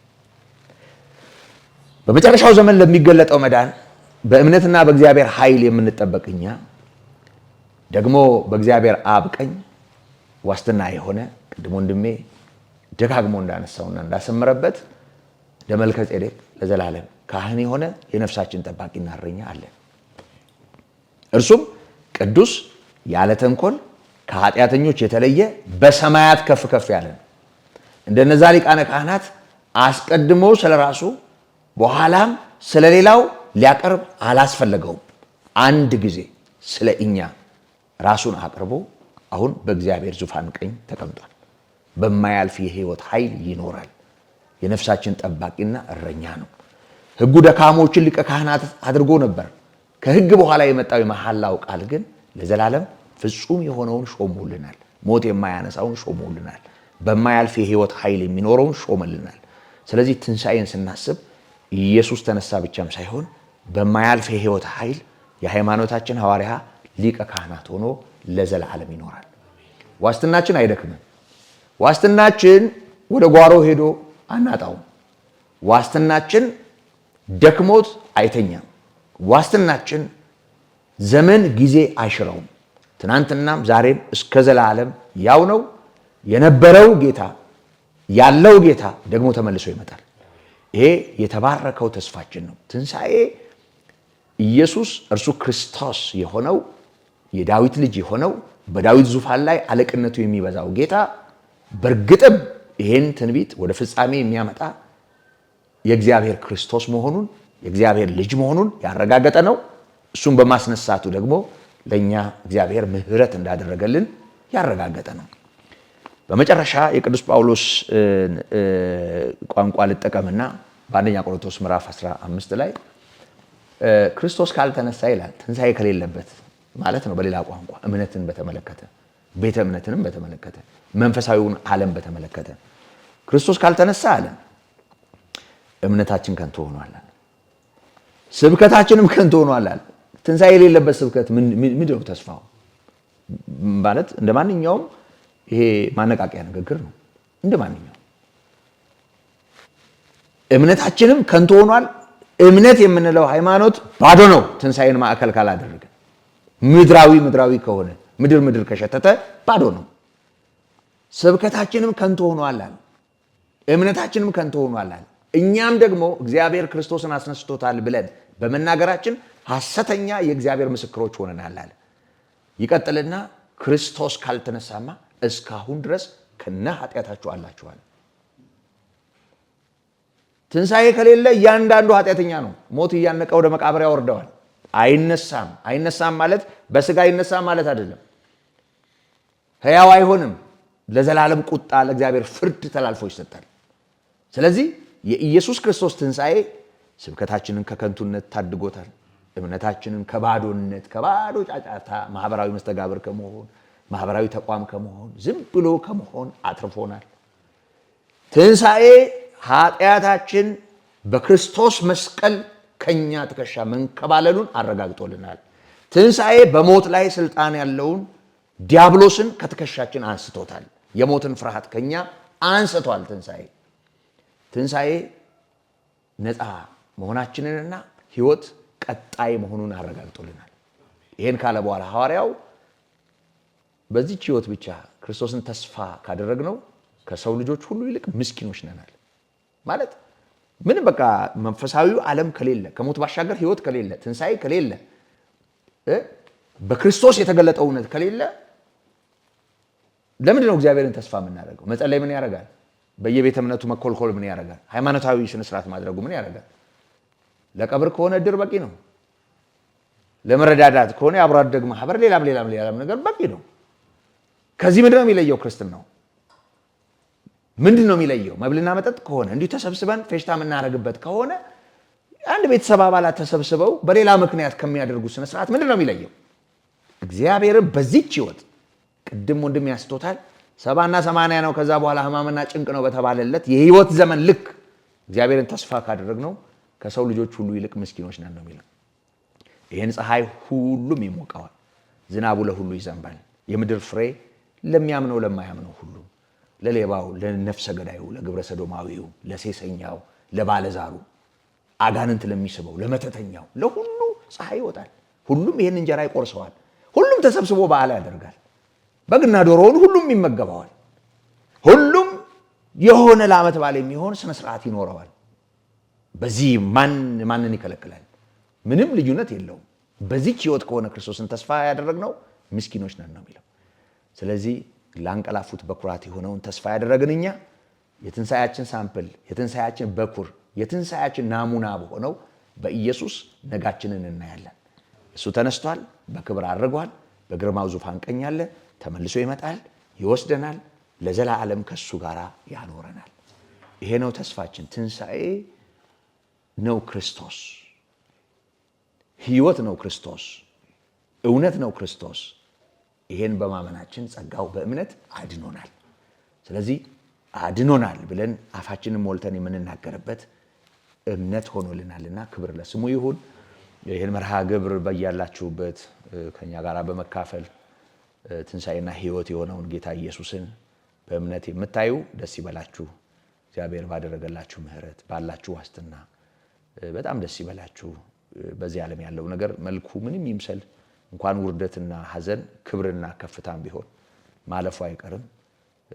በመጨረሻው ዘመን ለሚገለጠው መዳን በእምነትና በእግዚአብሔር ኃይል የምንጠበቅ እኛ ደግሞ በእግዚአብሔር አብ ቀኝ ዋስትና የሆነ ቅድም ወንድሜ ደጋግሞ እንዳነሳውና እንዳሰመረበት ለመልከ ጼዴቅ ለዘላለም ካህን የሆነ የነፍሳችን ጠባቂና እረኛ አለ። እርሱም ቅዱስ ያለ ተንኮል ከኃጢአተኞች የተለየ በሰማያት ከፍ ከፍ ያለ ነው። እንደነዛ ሊቃነ ካህናት አስቀድሞ ስለራሱ በኋላም ስለሌላው ሊያቀርብ አላስፈለገውም። አንድ ጊዜ ስለ እኛ ራሱን አቅርቦ አሁን በእግዚአብሔር ዙፋን ቀኝ ተቀምጧል። በማያልፍ የሕይወት ኃይል ይኖራል። የነፍሳችን ጠባቂና እረኛ ነው። ሕጉ ደካሞችን ሊቀ ካህናት አድርጎ ነበር። ከሕግ በኋላ የመጣው የመሐላው ቃል ግን ለዘላለም ፍጹም የሆነውን ሾሞልናል። ሞት የማያነሳውን ሾሞልናል። በማያልፍ የሕይወት ኃይል የሚኖረውን ሾመልናል። ስለዚህ ትንሣኤን ስናስብ ኢየሱስ ተነሳ ብቻም ሳይሆን በማያልፍ የሕይወት ኃይል የሃይማኖታችን ሐዋርያ ሊቀ ካህናት ሆኖ ለዘላለም ይኖራል። ዋስትናችን አይደክምም። ዋስትናችን ወደ ጓሮ ሄዶ አናጣውም። ዋስትናችን ደክሞት አይተኛም። ዋስትናችን ዘመን ጊዜ አይሽረውም። ትናንትናም ዛሬም እስከ ዘላለም ያው ነው። የነበረው ጌታ ያለው ጌታ ደግሞ ተመልሶ ይመጣል። ይሄ የተባረከው ተስፋችን ነው። ትንሣኤ ኢየሱስ እርሱ ክርስቶስ የሆነው የዳዊት ልጅ የሆነው በዳዊት ዙፋን ላይ አለቅነቱ የሚበዛው ጌታ በእርግጥም ይሄን ትንቢት ወደ ፍጻሜ የሚያመጣ የእግዚአብሔር ክርስቶስ መሆኑን የእግዚአብሔር ልጅ መሆኑን ያረጋገጠ ነው። እሱም በማስነሳቱ ደግሞ ለእኛ እግዚአብሔር ምሕረት እንዳደረገልን ያረጋገጠ ነው። በመጨረሻ የቅዱስ ጳውሎስ ቋንቋ ልጠቀምና በአንደኛ ቆሮንቶስ ምዕራፍ 15 ላይ ክርስቶስ ካልተነሳ ይላል። ትንሣኤ ከሌለበት ማለት ነው። በሌላ ቋንቋ እምነትን በተመለከተ ቤተ እምነትንም በተመለከተ መንፈሳዊውን ዓለም በተመለከተ ክርስቶስ ካልተነሳ አለ እምነታችን ከንቱ ሆኗል፣ ስብከታችንም ከንቱ ሆኗል። ትንሣኤ የሌለበት ስብከት ምንድነው ተስፋው? ማለት እንደ ማንኛውም ይሄ ማነቃቂያ ንግግር ነው። እንደ ማንኛውም እምነታችንም ከንቱ ሆኗል። እምነት የምንለው ሃይማኖት ባዶ ነው ትንሣኤን ማዕከል ካላደረገ። ምድራዊ ከሆነ ምድር ከሸተተ ባዶ ነው። ስብከታችንም ከንቱ ሆኗል፣ እምነታችንም ከንቱ ሆኗል። እኛም ደግሞ እግዚአብሔር ክርስቶስን አስነስቶታል ብለን በመናገራችን ሐሰተኛ የእግዚአብሔር ምስክሮች ሆነናል አለ። ይቀጥልና ክርስቶስ ካልተነሳማ እስካሁን ድረስ ከነ ኃጢአታችሁ አላችኋል። ትንሣኤ ከሌለ እያንዳንዱ ኃጢአተኛ ነው። ሞት እያነቀ ወደ መቃብር ያወርደዋል። አይነሳም ማለት በስጋ አይነሳም ማለት አይደለም። ሕያው አይሆንም። ለዘላለም ቁጣ ለእግዚአብሔር ፍርድ ተላልፎ ይሰጣል። ስለዚህ የኢየሱስ ክርስቶስ ትንሣኤ ስብከታችንን ከከንቱነት ታድጎታል። እምነታችንን ከባዶነት፣ ከባዶ ጫጫታ፣ ማህበራዊ መስተጋብር ከመሆን፣ ማህበራዊ ተቋም ከመሆን፣ ዝም ብሎ ከመሆን አትርፎናል። ትንሣኤ ኃጢአታችን በክርስቶስ መስቀል ከኛ ትከሻ መንከባለሉን አረጋግጦልናል። ትንሣኤ በሞት ላይ ስልጣን ያለውን ዲያብሎስን ከትከሻችን አንስቶታል። የሞትን ፍርሃት ከኛ አንስቷል። ትንሣኤ ነፃ መሆናችንንና ሕይወት ቀጣይ መሆኑን አረጋግጦልናል። ይህን ካለ በኋላ ሐዋርያው በዚህች ሕይወት ብቻ ክርስቶስን ተስፋ ካደረግነው ከሰው ልጆች ሁሉ ይልቅ ምስኪኖች ነናል። ማለት ምንም በቃ መንፈሳዊው ዓለም ከሌለ፣ ከሞት ባሻገር ሕይወት ከሌለ፣ ትንሣኤ ከሌለ፣ በክርስቶስ የተገለጠው እውነት ከሌለ ለምንድን ነው እግዚአብሔርን ተስፋ የምናደርገው? መጸለይ ምን ያደርጋል? በየቤተ እምነቱ መኮልኮል ምን ያደርጋል? ሃይማኖታዊ ስነስርዓት ማድረጉ ምን ያደርጋል? ለቀብር ከሆነ እድር በቂ ነው። ለመረዳዳት ከሆነ የአብሮ አደግ ማህበር፣ ሌላም ነገር በቂ ነው። ከዚህ ምንድን ነው የሚለየው? ክርስትናው ምንድን ነው የሚለየው? መብልና መጠጥ ከሆነ እንዲሁ ተሰብስበን ፌሽታ የምናደርግበት ከሆነ አንድ ቤተሰብ አባላት ተሰብስበው በሌላ ምክንያት ከሚያደርጉ ስነስርዓት ምንድን ነው የሚለየው? እግዚአብሔርን በዚህች ሕይወት ቅድም ወንድም ያስቶታል 70 እና 80 ነው። ከዛ በኋላ ሕማምና ጭንቅ ነው በተባለለት የሕይወት ዘመን ልክ እግዚአብሔርን ተስፋ ካደረግነው ከሰው ልጆች ሁሉ ይልቅ ምስኪኖች ነን ነው የሚለው። ይህን ፀሐይ ሁሉም ይሞቀዋል፣ ዝናቡ ለሁሉ ይዘንባል። የምድር ፍሬ ለሚያምነው ለማያምነው ሁሉ፣ ለሌባው፣ ለነፍሰ ገዳዩ፣ ለግብረ ሰዶማዊው፣ ለሴሰኛው፣ ለባለዛሩ፣ አጋንንት ለሚስበው፣ ለመተተኛው፣ ለሁሉ ፀሐይ ይወጣል። ሁሉም ይህን እንጀራ ይቆርሰዋል። ሁሉም ተሰብስቦ በዓል ያደርጋል። በግና ዶሮውን ሁሉም ይመገበዋል። ሁሉም የሆነ ለዓመት በዓል የሚሆን ስነ ስርዓት ይኖረዋል። በዚህ ማንን ይከለክላል? ምንም ልዩነት የለውም። በዚህች ህይወት ከሆነ ክርስቶስን ተስፋ ያደረግነው ምስኪኖች ነን ነው የሚለው። ስለዚህ ላንቀላፉት በኩራት የሆነውን ተስፋ ያደረግን እኛ የትንሣኤያችን ሳምፕል፣ የትንሣኤያችን በኩር፣ የትንሣኤያችን ናሙና በሆነው በኢየሱስ ነጋችንን እናያለን። እሱ ተነስቷል፣ በክብር አድርጓል፣ በግርማው ዙፋን ቀኝ አለ፣ ተመልሶ ይመጣል፣ ይወስደናል፣ ለዘላለም ከሱ ጋር ያኖረናል። ይሄ ነው ተስፋችን። ትንሣኤ ነው ክርስቶስ፣ ህይወት ነው ክርስቶስ፣ እውነት ነው ክርስቶስ። ይሄን በማመናችን ጸጋው በእምነት አድኖናል። ስለዚህ አድኖናል ብለን አፋችንን ሞልተን የምንናገርበት እምነት ሆኖልናልና ክብር ለስሙ ይሁን። ይህን መርሃ ግብር በያላችሁበት ከኛ ጋር በመካፈል ትንሣኤና ህይወት የሆነውን ጌታ ኢየሱስን በእምነት የምታዩ ደስ ይበላችሁ። እግዚአብሔር ባደረገላችሁ ምህረት ባላችሁ ዋስትና በጣም ደስ ይበላችሁ። በዚህ ዓለም ያለው ነገር መልኩ ምንም ይምሰል እንኳን ውርደትና ሐዘን ክብርና ከፍታም ቢሆን ማለፉ አይቀርም።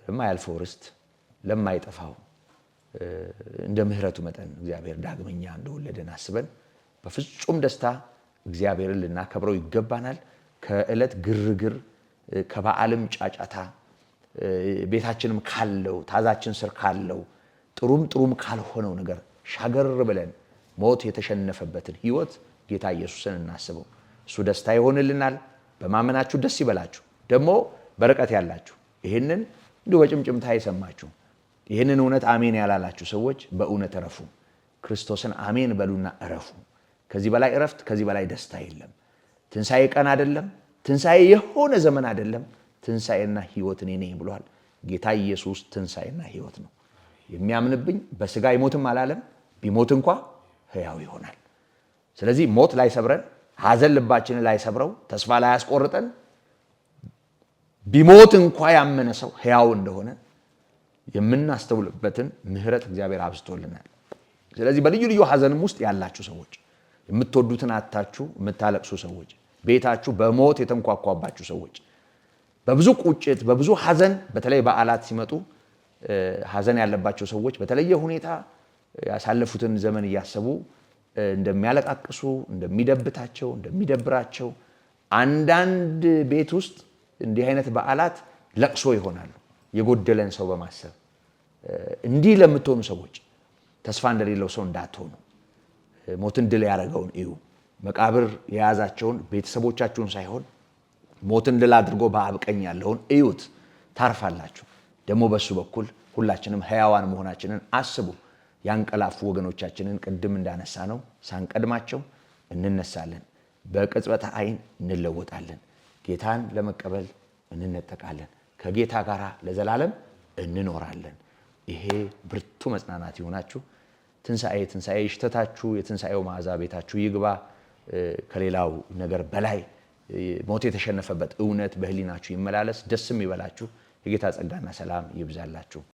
የማያልፈው ርስት ለማይጠፋው እንደ ምህረቱ መጠን እግዚአብሔር ዳግመኛ እንደወለደን አስበን በፍጹም ደስታ እግዚአብሔርን ልናከብረው ይገባናል። ከዕለት ግርግር ከበዓልም ጫጫታ ቤታችንም ካለው ታዛችን ስር ካለው ጥሩም ካልሆነው ነገር ሻገር ብለን ሞት የተሸነፈበትን ህይወት ጌታ ኢየሱስን እናስበው። እሱ ደስታ ይሆንልናል። በማመናችሁ ደስ ይበላችሁ። ደግሞ በርቀት ያላችሁ ይህንን እንዲሁ በጭምጭምታ የሰማችሁ ይህንን እውነት አሜን ያላላችሁ ሰዎች በእውነት እረፉ። ክርስቶስን አሜን በሉና እረፉ። ከዚህ በላይ እረፍት፣ ከዚህ በላይ ደስታ የለም። ትንሣኤ ቀን አይደለም። ትንሣኤ የሆነ ዘመን አይደለም። ትንሣኤና ህይወት እኔ ነኝ ብሏል ጌታ ኢየሱስ። ትንሣኤና ህይወት ነው። የሚያምንብኝ በስጋ ይሞትም አላለም፣ ቢሞት እንኳ ሕያው ይሆናል። ስለዚህ ሞት ላይ ሰብረን ሐዘን ልባችንን ላይ ሰብረው ተስፋ ላይ ያስቆርጠን ቢሞት እንኳ ያመነ ሰው ሕያው እንደሆነ የምናስተውልበትን ምህረት እግዚአብሔር አብዝቶልናል። ስለዚህ በልዩ ልዩ ሐዘንም ውስጥ ያላችሁ ሰዎች፣ የምትወዱትን አታችሁ የምታለቅሱ ሰዎች፣ ቤታችሁ በሞት የተንኳኳባችሁ ሰዎች፣ በብዙ ቁጭት በብዙ ሐዘን በተለይ በዓላት ሲመጡ ሐዘን ያለባቸው ሰዎች በተለየ ሁኔታ ያሳለፉትን ዘመን እያሰቡ እንደሚያለቃቅሱ፣ እንደሚደብታቸው፣ እንደሚደብራቸው አንዳንድ ቤት ውስጥ እንዲህ አይነት በዓላት ለቅሶ ይሆናሉ። የጎደለን ሰው በማሰብ እንዲህ ለምትሆኑ ሰዎች ተስፋ እንደሌለው ሰው እንዳትሆኑ። ሞትን ድል ያደረገውን እዩ። መቃብር የያዛቸውን ቤተሰቦቻችሁን ሳይሆን ሞትን ድል አድርጎ በአብ ቀኝ ያለውን እዩት፣ ታርፋላችሁ። ደግሞ በሱ በኩል ሁላችንም ሕያዋን መሆናችንን አስቡ። ያንቀላፉ ወገኖቻችንን ቅድም እንዳነሳ ነው ሳንቀድማቸው እንነሳለን። በቅጽበተ ዓይን እንለወጣለን። ጌታን ለመቀበል እንነጠቃለን። ከጌታ ጋር ለዘላለም እንኖራለን። ይሄ ብርቱ መጽናናት ይሆናችሁ። ትንሣኤ ይሽተታችሁ፣ የትንሣኤው መዓዛ ቤታችሁ ይግባ። ከሌላው ነገር በላይ ሞት የተሸነፈበት እውነት በህሊናችሁ ይመላለስ። ደስም ይበላችሁ። የጌታ ጸጋና ሰላም ይብዛላችሁ።